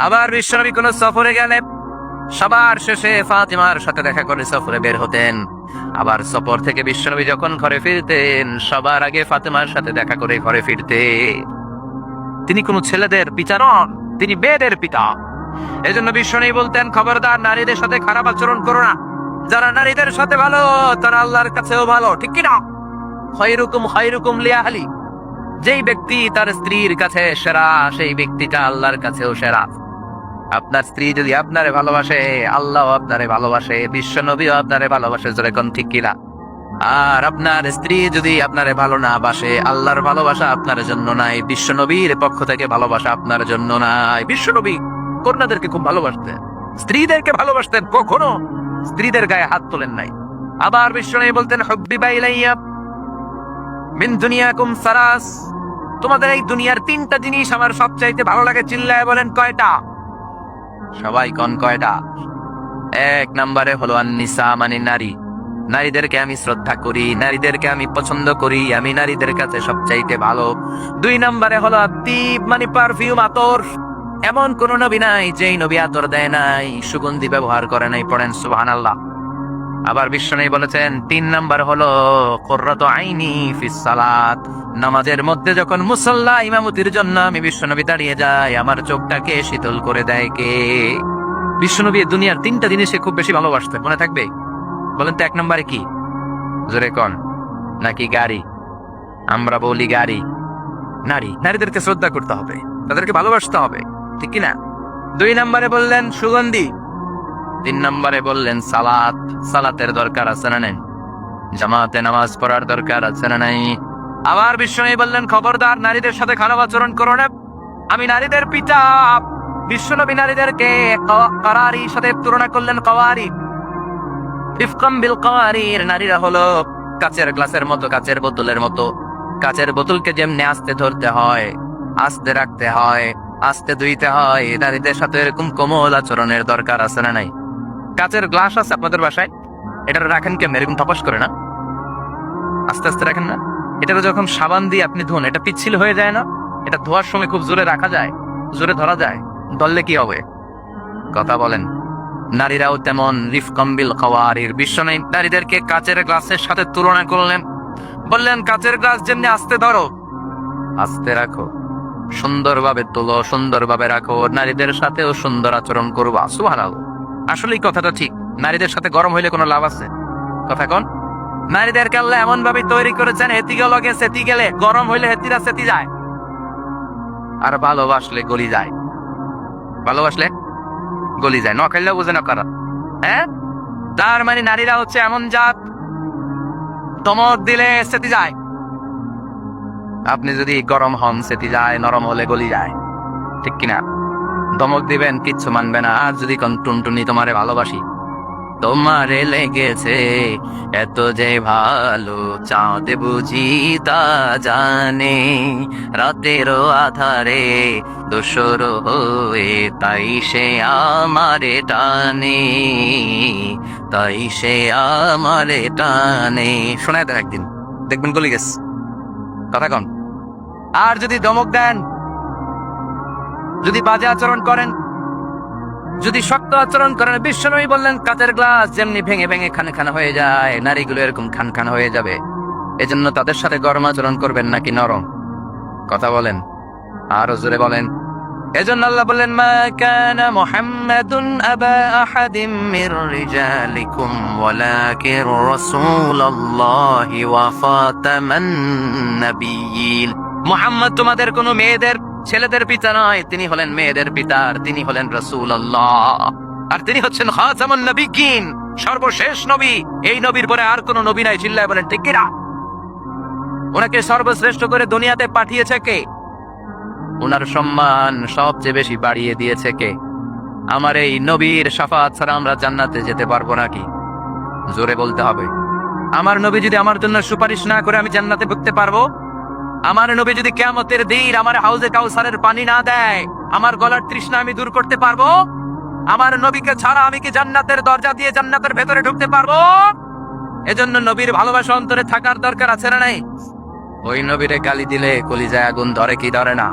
আবার বিশ্বনবী কোন সফরে গেলে সবার শেষে ফাতিমার সাথে দেখা করে সফরে বের হতেন। আবার সফর থেকে বিশ্বনবী যখন ঘরে ফিরতেন, সবার আগে ফাতিমার সাথে দেখা করে ঘরে ফিরতে। তিনি কোন ছেলেদের পিতা নন, তিনি মেয়েদের পিতা। এজন্য বিশ্বনবী বলতেন, খবরদার নারীদের সাথে খারাপ আচরণ করো না। যারা নারীদের সাথে ভালো, তারা আল্লাহর কাছেও ভালো, ঠিক কিনা? খায়রুকুম খায়রুকুম লিআহলি, যেই ব্যক্তি তার স্ত্রীর কাছে সেরা, সেই ব্যক্তিটা আল্লাহর কাছেও সেরা। আপনার স্ত্রী যদি আপনারে ভালোবাসে, আল্লাহ আপনারে ভালোবাসে, বিশ্ব নবীও আপনারে ভালোবাসে, জোরে কোন ঠিক কিনা? আর আপনার স্ত্রী যদি আপনারে ভালো না বাসে, আল্লাহর ভালোবাসা আপনার জন্য নাই, বিশ্ব নবীর পক্ষ থেকে ভালোবাসা আপনার জন্য নাই। বিশ্ব নবী কন্যাদেরকে খুব ভালোবাসতেন, স্ত্রীদেরকে ভালোবাসতেন, কখনো স্ত্রীদের গায়ে হাত তোলেন নাই। আবার বিশ্ব নবী বলতেন, হুব্বিবা ইলাইয়া মিন দুনিয়াকুম সালাস, তোমাদের এই দুনিয়ার তিনটা জিনিস আমার সবচাইতে ভালো লাগে। চিল্লায় বলেন, কয়টা? সবাই কোন কয়টা? এক নম্বরে হলো আন-নিসা, মানে নারী। নারীদেরকে আমি শ্রদ্ধা করি, নারীদেরকে আমি পছন্দ করি, আমি নারীদের কাছে সবচাইতে ভালো। দুই নম্বরে হলো আতিব, মানে পারফিউম, আতর। এমন কোন নবী নাই যেই নবী আতর দেয় নাই, সুগন্ধি ব্যবহার করে নাই। পড়েন সুবহানাল্লাহ। আবার বিশ্বনবী বলেছেন, তিন নাম্বার হলো কুররাতু আইনি ফিস সালাত, নামাজের মধ্যে যখন মুসাল্লা ইমামতির জন্য আমি বিশ্বনবী দাঁড়িয়ে যাই, আমার চোখটাকে শীতল করে দেয় কে? বিশ্বনবী দুনিয়ার তিনটা জিনিসে খুব বেশি ভালোবাসতেন, মনে থাকবে? বলেন তো, এক নম্বরে কি? জোরে কোন? নাকি গাড়ি? আমরা বলি গাড়ি। নারী, নারীদেরকে শ্রদ্ধা করতে হবে, তাদেরকে ভালোবাসতে হবে, ঠিক কিনা? দুই নম্বরে বললেন সুগন্ধি। তিন নম্বরে বললেন সালাত, সালাতের দরকার আছে না নাই? জামাতে নামাজ পড়ার দরকার আছে না নাই? আবার বিশ্বনবী বললেন, খবরদার নারীদের সাথে খারাপ আচরণ করো না, আমি নারীদের পিতা। বিশ্বনবী নারীদেরকে কারারির সাথে তুলনা করলেন, কাওয়ারি, ইফকাম বিল কাওয়ারির। নারীরা হলো কাচের গ্লাসের মতো, কাচের বোতলের মতো। কাচের বোতলকে যেমনি আস্তে ধরতে হয়, আস্তে রাখতে হয়, আস্তে ধুইতে হয়, নারীদের সাথে এরকম কোমল আচরণের দরকার আছে না নাই? কাচের গ্লাস আছে আপনাদের বাসায়, এটা রাখেন কেমন? এরকম টপস করে না? আস্তে আস্তে রাখেন না? এটা যখন সাবান দিয়ে আপনি ধোন, এটা পিচ্ছিল হয়ে যায় না? এটা ধোয়ার সময় খুব জোরে রাখা যায়, জোরে ধরা যায়, ধরলে কি হবে? কথা বলেন। নারীরাও তেমন, রিফকাম বিল কাওয়ারির। বিশ্বনবী নারীদেরকে কাচের গ্লাসের সাথে তুলনা করলেন, বললেন, কাচের গ্লাস যেমনি আস্তে ধরো, আস্তে রাখো, সুন্দরভাবে তোলো, সুন্দরভাবে রাখো, নারীদের সাথেও সুন্দর আচরণ করবা। সুবহানাল্লাহ। আসলে এই কথাটা ঠিক। নারীদের সাথে গরম হইলে কোনো লাভ আছে? কথা কোন? নারীদেরকে আল্লাহ এমন ভাবে তৈরি করেছেন, হেতি গেলে সেতি গেলে, গরম হইলে হেতিরা সেতি যায়, আর ভালোবাসলে গলি যায়। ভালোবাসলে গলি যায়। ন খাইলেও বুঝে না কারা। হ্যাঁ, তার মানে নারীরা হচ্ছে এমন জাত, ধমক দিলে সেতি যায়। আপনি যদি গরম হন সেতি যায়, নরম হলে গলি যায়, ঠিক কিনা? ধমক দিবেন, কিচ্ছু মানবে না। আর যদি কোন টুনটুনি তোমারে ভালোবাসি, তোমারে লেগেছে এত যে ভালো, চাঁদ বুঝি তা জানে, রাতেরও আধারে দোসর হয়ে তাই সে আমারে টানে, তাই সে আমারে টানে। শোনায় দেন একদিন, দেখবেন গলি গেছে কথা কন। আর যদি ধমক দেন, যদি বাজে আচরণ করেন, যদি শক্ত আচরণ করেন, বিশ্বনবী বললেন কাচের গ্লাস যেমনি ভেঙে ভেঙে খানে খানে হয়ে যায়, নারীগুলো এরকম খান খান হয়ে যাবে। এজন্য তাদের সাথে গরম আচরণ করবেন নাকি নরম? কথা বলেন, আরো জোরে বলেন। এজন্য আল্লাহ বললেন, মা কানা মুহাম্মাদুন আবা আহাদিম মির রিজালিকুম ওয়ালাকিন রাসূলুল্লাহি ওয়া খাতামান নাবিয়্যিন। মুহাম্মদ তোমাদের কোন মেয়েদের ছেলেদের পিতা নয়, তিনি হলেন মেয়েদের পিতা, আর তিনি হলেন রাসূলুল্লাহ, আর তিনি হচ্ছেন খাতামুন নাবিয়্যিন, সর্বশেষ নবী। এই নবীর পরে আর কোন নবী নাই। চিল্লায় বলেন ঠিক কিনা? ওনাকে সর্বশ্রেষ্ঠ করে দুনিয়াতে পাঠিয়েছে কে? ওনার সম্মান সবচেয়ে বেশি বাড়িয়ে দিয়েছে কে? আমার এই নবীর শাফাত ছাড়া আমরা জান্নাতে যেতে পারবো নাকি? জোরে বলতে হবে। আমার নবী যদি আমার জন্য সুপারিশ না করে আমি জান্নাতে ঢুকতে পারবো? আমার নবী যদি কিয়ামতের দিন আমার হাউজে কাউসারের পানি না দেয়, আমার গলার তৃষ্ণা আমি দূর করতে পারবো? আমার নবীকে ছাড়া আমি কি জান্নাতের দরজা দিয়ে জান্নাতের ভেতরে ঢুকতে পারবো? এজন্য নবীর ভালোবাসা অন্তরে থাকার দরকার আছে না নাই? ওই নবীরে গালি দিলে কলিজায় আগুন ধরে কি ধরে না?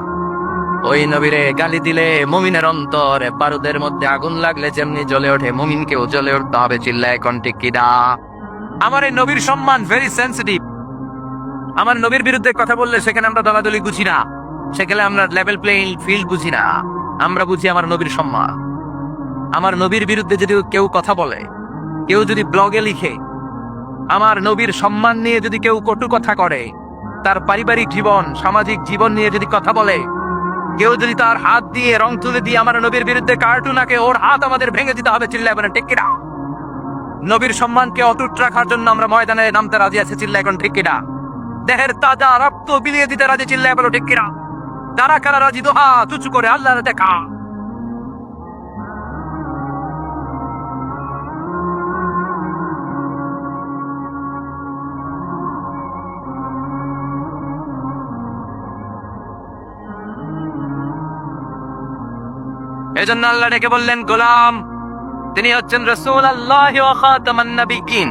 ওই নবীরে গালি দিলে মুমিনের অন্তরে বারুদের মধ্যে আগুন লাগলে যেমনি জ্বলে ওঠে, মুমিনকেও জ্বলে উঠতে হবে। চিল্লায় কোন ঠিক কিনা? আমার এই নবীর সম্মান ভেরি সেন্সিটিভ। আমার নবীর বিরুদ্ধে কথা বললে সেখানে আমরা দলাদলি বুঝি না, সেখানে আমরা লেভেল প্লেইং ফিল্ড বুঝি না। আমরা বুঝি আমার নবীর সম্মান। আমার নবীর বিরুদ্ধে যদি কেউ কথা বলে, কেউ যদি ব্লগে লিখে, আমার নবীর সম্মান নিয়ে যদি কেউ কটু কথা করে, তার পারিবারিক জীবন সামাজিক জীবন নিয়ে যদি কথা বলে, কেউ যদি তার হাত দিয়ে রং তুলে দিয়ে আমার নবীর বিরুদ্ধে কার্টুন আঁকে, ওর হাত আমাদের ভেঙে দিতে হবে। চিল্লায় বলেন ঠিক কিনা? নবীর সম্মানকে অটুট রাখার জন্য আমরা ময়দানে নামতে রাজি আছি। চিল্লায় এখন ঠিক কিনা? দেহের তাজা রক্ত বিলিয়ে দিতে রাজি। চিল্লায় বলো ঠিক কিনা? যারা কারা রাজি দোহা তুচু করে আল্লাহর দেখা। এজন্য আল্লাহ ডেকে বললেন, গোলাম তিনি হচ্ছেন রাসূলুল্লাহ ওয়া খাতামান নাবিয়্যিন।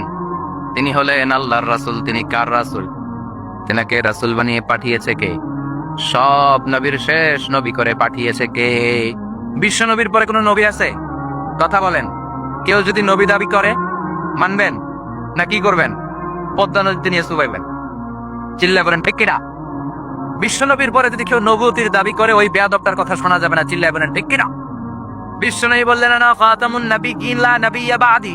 তিনি হলেন আল্লাহর রাসূল। তিনি কার রাসূল? তিনাকে রাসূল বানিয়ে পাঠিয়েছে কে? সব নবীর শেষ নবী করে পাঠিয়েছে কে? বিশ্ব নবীর পরে কোন নবী আছে? কথা বলেন। কেউ যদি নবী দাবি করে মানবেন না কি করবেন? পদ্মা নদীতে নিয়ে চুবাইবেন। চিল্লায় বলেন ঠিক কিনা? বিশ্ব নবীর পরে যদি কেউ নবুয়তির দাবি করে, ওই বেয়াদবটার কথা শোনা যাবে না। চিল্লায় বলেন ঠিক কিনা? বিশ্বনবী বললেন, আনা খাতামুন নাবিয়্যিন লা নাবিয়্যা বা'দি।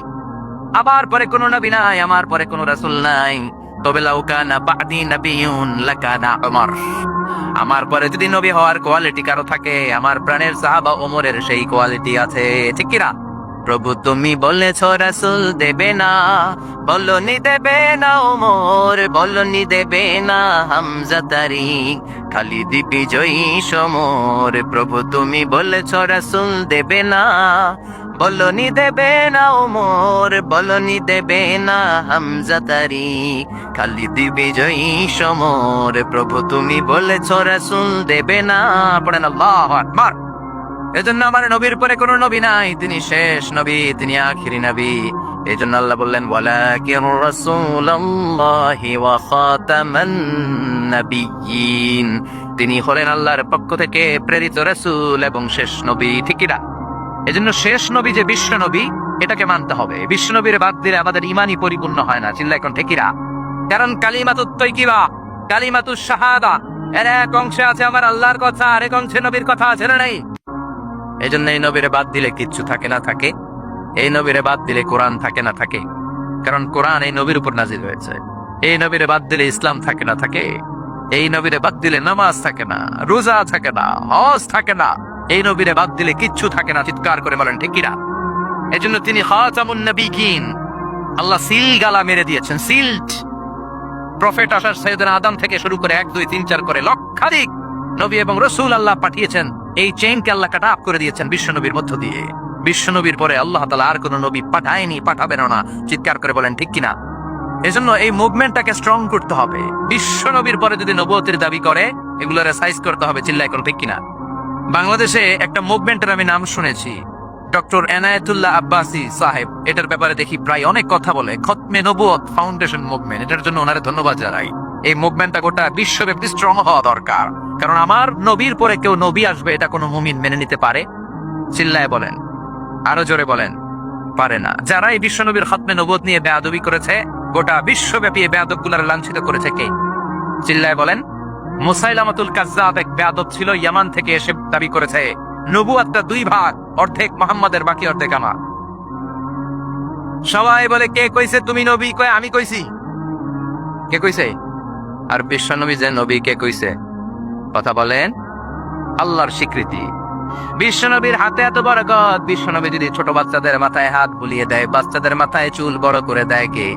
আমার পরে কোনো নবী নাই, আমার পরে কোনো রাসূল নাই। তবে লাউ কানা বা'দি নাবিয়্যুন লাকানা উমর। আমার পরে যদি নবী হওয়ার কোয়ালিটি কারো থাকে, আমার প্রাণের সাহাবা ওমরের সেই কোয়ালিটি আছে। ঠিক কিনা? প্রভু তুমি বলেছ রাসূল দেবে না, বলনি দেবে না ওমর, বলনি দেবে না হামজা তারিক, খালিদ বিজয়ী সমর। প্রভু তুমি বলেছ রাসূল দেবে না, বলনি দেবে না ওমর, বলনি দেবে না হামজা তারিক, খালিদ বিজয়ী সমর। প্রভু তুমি বলেছ রাসূল দেবে না। পড়েন আল্লাহু আকবার। এজন্য আমার নবীর পরে কোনো নবী নাই। তিনি শেষ নবী, তিনি আখিরি নবী। এজন্য আল্লাহ বললেন, ওয়ালাকিন রাসূলুল্লাহি ওয়া খাতামান নাবিয়্যিন। তিনি হলেন আল্লাহর পক্ষ থেকে প্রেরিত রাসূল এবং শেষ নবী। ঠিক কিনা? এজন্য শেষ নবী যে বিশ্ব নবী, এটাকে মানতে হবে। বিশ্ব নবীর বাদ দিলে আমাদের ঈমানই পরিপূর্ণ হয় না। চিল্লায় এখন ঠিক কিনা? কারণ কালিমাতুত তাইয়্যিবা, কালিমাতুশ শাহাদা, এর এক অংশে আছে আমার আল্লাহর কথা, আর এক অংশে নবীর কথা আছে না নাই? এই জন্য এই নবীরে বাদ দিলে কিচ্ছু থাকে না থাকে। এই নবীরে বাদ দিলে কোরআন থাকে না থাকে। কারণ কোরআন এই নবীর উপর নাজিল হয়েছে। এই নবীরে বাদ দিলে ইসলাম থাকে না থাকে। এই নবীরে বাদ দিলে নামাজ থাকে না, রোজা থাকে না, হজ থাকে না। এই নবীরে বাদ দিলে কিচ্ছু থাকে না। চিৎকার করে বলেন ঠিক কিনা? এই জন্য তিনি খাতামুন নাবিয়্যিন। আল্লাহ সিল গালা মেরে দিয়েছেন, সিল্ড। প্রফেট আসার সাইয়েদনা আদম থেকে শুরু করে 1 2 3 4 করে লক্ষাধিক নবী এবং রাসূল আল্লাহ পাঠিয়েছেন। এই চেইনকে আল্লাহ কাট আপ করে দিয়েছেন বিশ্ব নবীর মধ্য দিয়ে। বিশ্বনবীর পরে আল্লাহ তাআলা আর কোন নবী পাঠায়নি, পাঠাবেনও না। চিৎকার করে বলেন ঠিক কিনা? এজন্য এই মুভমেন্টটাকে স্ট্রং করতে হবে। বিশ্বনবীর পরে যদি নবুয়তের দাবি করে, এগুলোর সাইজ করতে হবে। চিল্লায় কোন ঠিক কিনা? বাংলাদেশে একটা মুভমেন্টের আমি নাম শুনেছি, ডক্টর এনায়েতুল্লাহ আব্বাসী সাহেব। এটার ব্যাপারে দেখি প্রায় অনেক কথা বলে, খতমে নবুয়ত ফাউন্ডেশন মুভমেন্ট। এটার জন্য ওনারে ধন্যবাদ জানাই। এই মুভমেন্টটা গোটা বিশ্বব্যাপী স্ট্রং হওয়া দরকার, কারণ আমার নবীর পরে কেউ নবী আসবে এটা কোনো মুমিন মেনে নিতে পারে? চিল্লায় বলেন, আরো জোরে বলেন, পারে না। যারা এই বিশ্বনবীর খতমে নবুয়ত নিয়ে বেয়াদবি করেছে, গোটা বিশ্বব্যাপী এই বেয়াদবগুলোর লাঞ্ছিত করেছে কে? চিল্লায় বলেন। মুসাইলামাতুল কাজ্জাব এক বেয়াদব ছিল, ইয়ামান থেকে এসে দাবি করেছে নবুয়তটা দুই ভাগ, অর্ধেক মুহাম্মাদের, বাকি অর্ধেক আমার। সবাই বলে কে কইছে তুমি নবী? কয় আমি কইছি। কে কইছে? আর বিশ্বনবী যে নবী, কে কইছে? কথা বলেন। আল্লাহর স্বীকৃতি। বিশ্বনবীর হাতে এত বরকত, বিশ্বনবী যদি ছোট বাচ্চাদের মাথায় হাত বুলিয়ে দেয়, বাচ্চাদের মাথায় চুল বড় করে দেয় কে?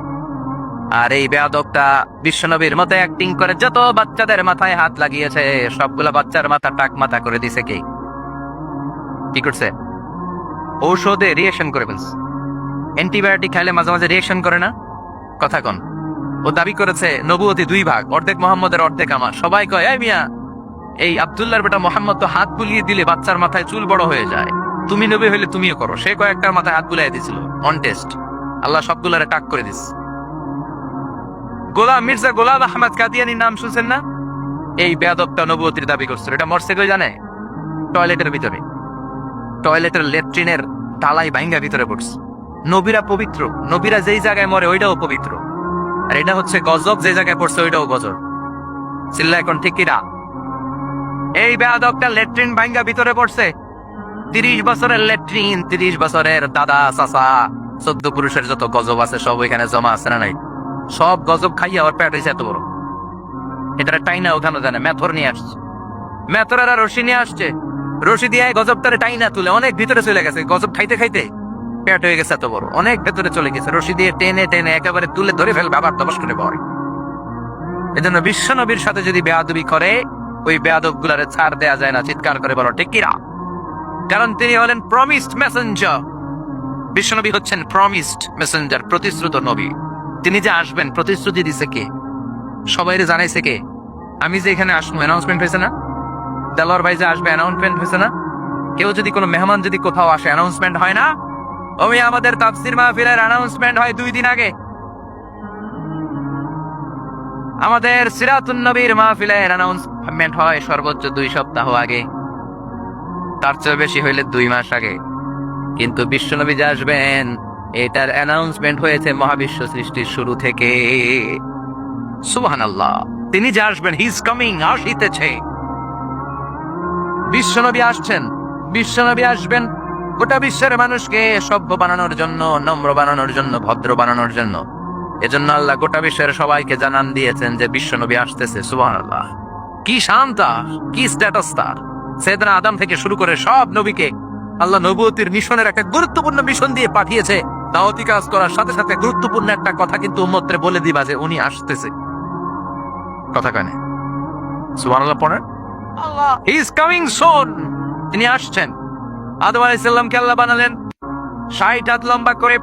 আর এই বেয়াদবটা বিশ্বনবীর মতো অ্যাক্টিং করে যত বাচ্চাদের মাথায় হাত লাগিয়েছে, সবগুলা বাচ্চার মাথা টাক মাথা করে দিছে কে? কি করছে? ঔষধে রিয়েকশন করে ফেলছে। অ্যান্টিবায়োটিক খাইলে মাঝে মাঝে রিয়েকশন করে না? কথা কন। ও দাবি করেছে নবুয়তি দুই ভাগ, অর্ধেক মোহাম্মদের অর্ধেক আমার। সবাই কয় এই মিয়া, এই আব্দুল্লাহর বেটা মোহাম্মদ তো হাত বুলিয়ে দিলে বাচ্চার মাথায় চুল বড় হয়ে যায়, তুমি নবী হইলে তুমিও করো। সে কয়েকটার মাথায় হাত বুলাই দিছিল অন টেস্ট, আল্লাহ সবগুলারে টাক করে দিস। গোলাম মির্জা গোলাম আহমদ কাদিয়ানির নাম শুনছেন না? এই বেয়াদবটা নবুয়তির দাবি করছিল। এটা মরছে কই জানে? টয়লেটের ভিতরে। টয়লেটের ল্যাট্রিনের ডালাই ভাঙ্গা ভিতরে পড়ছে। নবীরা পবিত্র, নবীরা যেই জায়গায় মরে ওইটাও পবিত্র, আর এটা হচ্ছে গজব, যে জায়গায় পড়ছে ওইটাও গজব। চিল্লা এখন ঠিক কিনা? এই বেয়াদবটা ল্যাট্রিন ভাঙ্গা ভিতরে পড়ছে। 30 বছরের ল্যাট্রিন, 30 বছরের দাদা চাচা 14 পুরুষের যত গজব আছে সব ওইখানে জমা আছে না নাই? সব গজব খাইয়া ওর পেট হয়েছে এত বড়। এটা টাইনা ওখানে জানে, মেথর নিয়ে আসছে। মেথরেরা রশি নিয়ে আসছে, রশি দিয়ে গজবটারে টাইনা তুলে অনেক ভিতরে চলে গেছে। গজব খাইতে খাইতে পেট হয়ে গেছে এত বড়, অনেক ভেতরে চলে গেছে। রশি দিয়ে টেনে টেনে একেবারে তুলে ধরে ফেলবে, আবার দবস করে পড়ে। এজন্য বিশ্বনবীর সাথে যদি বেয়াদবি করে, ওই বেয়াদব গুলারে ছাড় দেয়া যায় না। চিৎকার করে বলো ঠিক কিনা? কারণ তিনি হলেন প্রমিসড মেসেঞ্জার। বিশ্বনবী হচ্ছেন প্রমিসড মেসেঞ্জার, প্রতিশ্রুত নবী। তিনি যে আসবেন প্রতিশ্রুতি দিছে কে? সবাই জানাইছে কে? আমি যে এখানে আসবো অ্যানাউন্সমেন্ট হয়েছে না? দেলোয়ার ভাই যে আসবে অ্যানাউন্সমেন্ট হয়েছে না? কেউ যদি কোনো মেহমান যদি কোথাও আসে অ্যানাউন্সমেন্ট হয় না? ওই আমাদের তাফসীর মাহফিলের অ্যানাউন্সমেন্ট হয় 2 দিন আগে। আমাদের সিরাতুন নবীর মাহফিলের অ্যানাউন্সমেন্ট হয় সর্বোচ্চ 2 সপ্তাহ আগে, তার চেয়ে বেশি হইলে 2 মাস আগে। কিন্তু বিশ্বনবী যে আসবেন এটার অ্যানাউন্সমেন্ট হয়েছে মহাবিশ্ব সৃষ্টির শুরু থেকে। সুবহানাল্লাহ। তিনি যে আসবেন, হি ইজ কামিং, আসিতেছে। বিশ্বনবী আসছেন, বিশ্বনবী আসবেন গোটা বিশ্বের মানুষকে সভ্য বানানোর জন্য, নম্র বানানোর জন্য, ভদ্র বানানোর জন্য। এজন্য আল্লাহ গোটা বিশ্বের সবাইকে জানান দিয়েছেন যে বিশ্বনবী আসতেছে। সুবহানাল্লাহ। কি শান্ত, কি স্ট্যাটাস তার! সাইয়েদনা আদম থেকে শুরু করে সব নবীকে আল্লাহ নবুয়তির মিশনের একটা গুরুত্বপূর্ণ মিশন দিয়ে পাঠিয়েছে। দাওয়াতি কাজ করার সাথে সাথে গুরুত্বপূর্ণ একটা কথা কিন্তু উম্মতরে বলে দিবা যে উনি আসতেছে। কথা কয় না? সুবহানাল্লাহ পড়েন। আল্লাহ হি ইজ কামিং সুন, তিনি আসছেন। আদম আলাইহিস সালামকে আল্লাহ বানালেন 60 হাত লম্বা করে,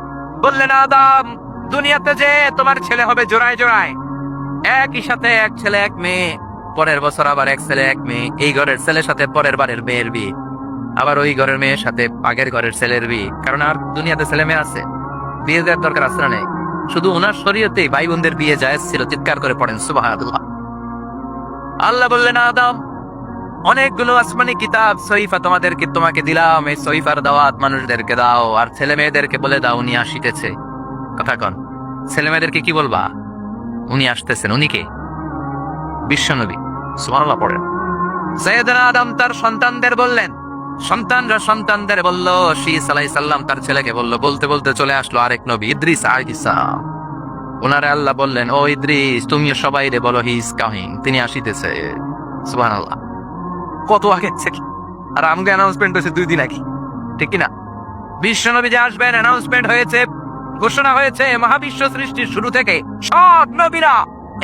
বললেন আদম দুনিয়াতে যে তোমার ছেলে হবে জোড়ায় জোড়ায়, একই সাথে এক ছেলে এক মেয়ে, পরের বছর আবার এক ছেলে এক মেয়ে। এই ঘরের ছেলের সাথে পরের বারের মেয়ের বিয়ে, আবার ওই ঘরের মেয়ের সাথে আগের ঘরের ছেলের বিয়ে। কারণ আর দুনিয়াতে ছেলে মেয়ে আছে, বিয়ে দেওয়ার দরকার আছে না নেই? শুধু ওনার শরীয়তেই ভাই বোনদের বিয়ে জায়েজ ছিল। চিৎকার করে পড়েন সুবহানাল্লাহ। আল্লাহ বললেন আদম অনেকগুলো আসমানি কিতাব সহিফা তোমাকে দিলাম, এই সহিফার দাওয়াত মানুষদেরকে দাও, আর ছেলে মেয়েদেরকে বলে দাও উনি আসিতেছে। কথা কন, ছেলে মেয়েদেরকে কি বলবা? উনি আসতেছেন। উনি কে? বিশ্বনবী। সুবহানাল্লাহ পড়েন। সাইয়েদনা আদম তার সন্তানদের বললেন, সন্তানরা সন্তানদের বলল, শীস আলাইহিস সালাম তার ছেলেকে বলল। বলতে বলতে চলে আসলো আরেক নবী, ইদ্রিস আলাইহিস সালাম। ওনারে আল্লাহ বললেন, ও ইদ্রিস তুমিও সবাই রে বলো হি ইজ কামিং, তিনি আসিতেছে। সুবহানাল্লাহ। কত আগে থেকে, আর আমাকে অ্যানাউন্সমেন্ট হয়েছে 2 দিন আগে, ঠিক কিনা? বিশ্বনবী যে আসবেন অ্যানাউন্সমেন্ট হয়েছে, ঘোষণা হয়েছে মহাবিশ্ব সৃষ্টির শুরু থেকে। সব নবীরা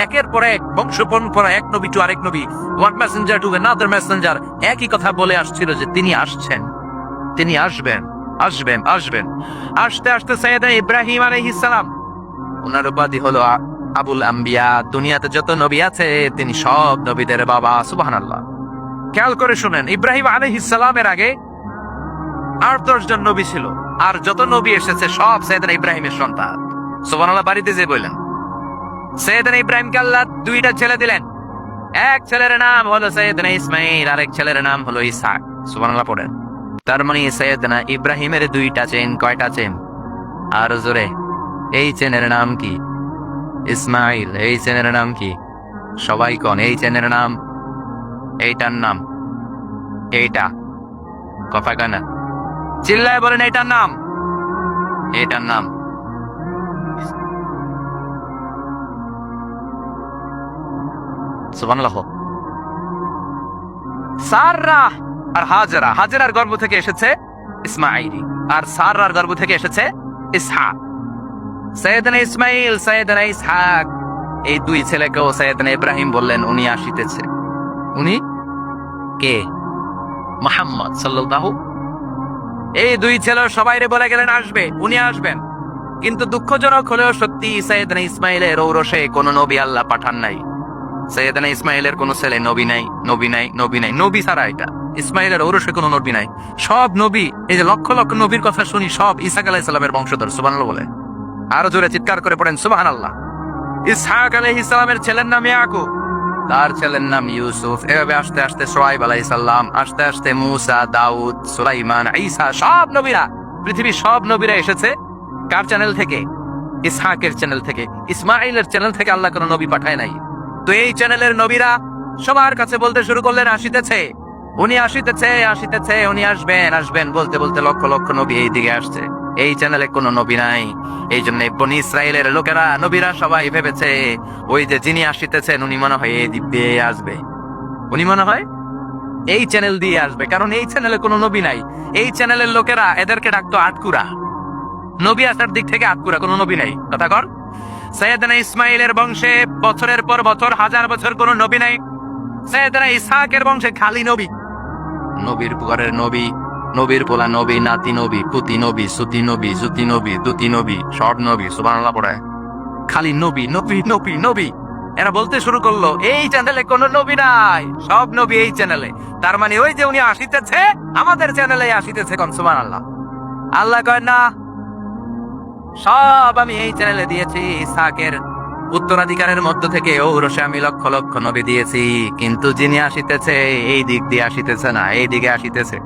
একের পর এক, বংশ পরম্পরা, এক নবী টু আরেক নবী, one Messenger to another Messenger, একই কথা বলে আসছিল যে তিনি আসছেন, তিনি আসবেন। আসবেন আসবেন। আসতে আসতে সাইয়েদনা ইব্রাহিম আলাইহিস সালাম, ওনার উপাধি হলো আবুল আম্বিয়া। দুনিয়াতে যত নবী আছে তিনি সব নবীদের বাবা। সুবহানাল্লাহ। খেয়াল করে শুনেন, ইব্রাহিম আলাইহিস সালামের আগে ৮-১০ জন নবী ছিল, আর যত নবী এসেছে সব সাইয়েদনা ইব্রাহিমের সন্তান। সুবহানাল্লাহ। বাড়িতে যে বললেন, সাইয়েদনা ইব্রাহিমকে আল্লাহ 2টা ছেলে দিলেন। এক ছেলের নাম হলো সাইয়েদনা ইসমাইল, আরেক ছেলের নাম হলো ইসহাক। সুবহানাল্লাহ পড়েন। তার মানে সাইয়েদনা ইব্রাহিমের 2টা চেন। কয়টা চেন? আর জোরে। এই চেনের নাম কি? ইসমাইল। এই চেনের নাম কি? সবাই কোন এই চেনের নাম? এইটার নাম? এইটা কথা কানা চিল্লায় বলেন, এইটার নাম? এইটার নাম সুবহানাল্লাহ। সাররা আর হাজেরা, হাজেরার গর্ভ থেকে এসেছে ইসমাইল, আর সাররার গর্ভ থেকে এসেছে ইসহাক। সাইয়েদনা ইসমাইল, সাইয়েদনা ইসহাক, এই 2 ছেলেকেও সাইয়েদনা ইব্রাহিম বললেন উনি আসিতেছে। উনি কে? মুহাম্মদ সাল্লাল্লাহু। এই 2 ছেলে সবাইরে বলে গেলেন আসবে, উনি আসবেন। কিন্তু দুঃখজনক হলেও সত্যি, সাইয়েদনা ইসমাইলের ঔরসে কোনো নবী আল্লাহ পাঠান নাই। সাইয়েদনা ইসমাইলের কোনো ছেলে নবী নাই, নবী নাই, নবী নাই, নবী ছাড়া এটা ইসমাইলের ঔরসে কোনো নবী নাই। সব নবী, এই যে লক্ষ লক্ষ নবীর কথা শুনি, সব ইসহাক আলাইহিস সালামের বংশধর। সুবহানাল্লাহ বলে আরো জোরে চিৎকার করে পড়েন সুবহানাল্লাহ। ইসহাক আলাইহিস সালামের ছেলের নাম ইয়াকুব, তার ছেলের নাম ইউসুফ। এভাবে আস্তে আস্তে শুআয়ব আলাইহিস সালাম, আস্তে আস্তে মূসা, দাউদ, সুলাইমান, ঈসা, সব নবীরা, পৃথিবীর সব নবীরা এসেছে কার চ্যানেল থেকে? ইসহাকের চ্যানেল থেকে। ইসমাইলের চ্যানেল থেকে আল্লাহ কোনো নবী পাঠায় নাই। তো এই চ্যানেলের নবীরা সবার কাছে বলতে শুরু করলেন আসিতেছে, উনি আসিতেছে, আসিতেছে, উনি আসবেন আসবেন বলতে বলতে লক্ষ লক্ষ নবী এই দিকে আসছে। এই চ্যানেলে কোনো নবী নাই। এই জন্য বনি ইসরায়েলের লোকেরা, নবীরা সবাই ভেবেছে ওই যে যিনি আসিতেছেন উনি মনে হয় এই দিক দিয়ে আসবে, উনি মনে হয় এই চ্যানেল দিয়ে আসবে, কারণ এই চ্যানেলে কোনো নবী নাই। এই চ্যানেলের লোকেরা এদেরকে ডাকতো আটকুরা। নবী আসার দিক থেকে আটকুরা, কোনো নবী নাই। কথা কর। সাইয়েদনা ইসমাইলের বংশে বছরের পর বছর, 1000 বছর কোনো নবী নাই। সাইয়েদনা ইসহাকের বংশে খালি নবী, নবীর পরের নবী, নবীর পোলা নবী, নাতি নবী, পুতি নবী, সুতি নবী, জুতি নবী, দুতি নবী, সব নবী। সুবহানাল্লাহ পড়ায় খালি নবী, নবী, নবী, নবী। এরা বলতে শুরু করলো এই চ্যানেলে কোনো নবী নাই, সব নবী এই চ্যানেলে। তার মানে ওই যে উনি আসিতেছে আমাদের চ্যানেলে আসিতেছে। কোন সুবহানাল্লাহ। আল্লাহ কয় না, সব আমি এই চ্যানেলে দিয়েছি। ইসহাকের উত্তরাধিকারের মধ্য থেকে ঔরসে আমি লক্ষ লক্ষ নবী দিয়েছি, কিন্তু যিনি আসিতেছে এই দিক দিয়ে আসিতেছে না, এই দিকে আসিতেছে।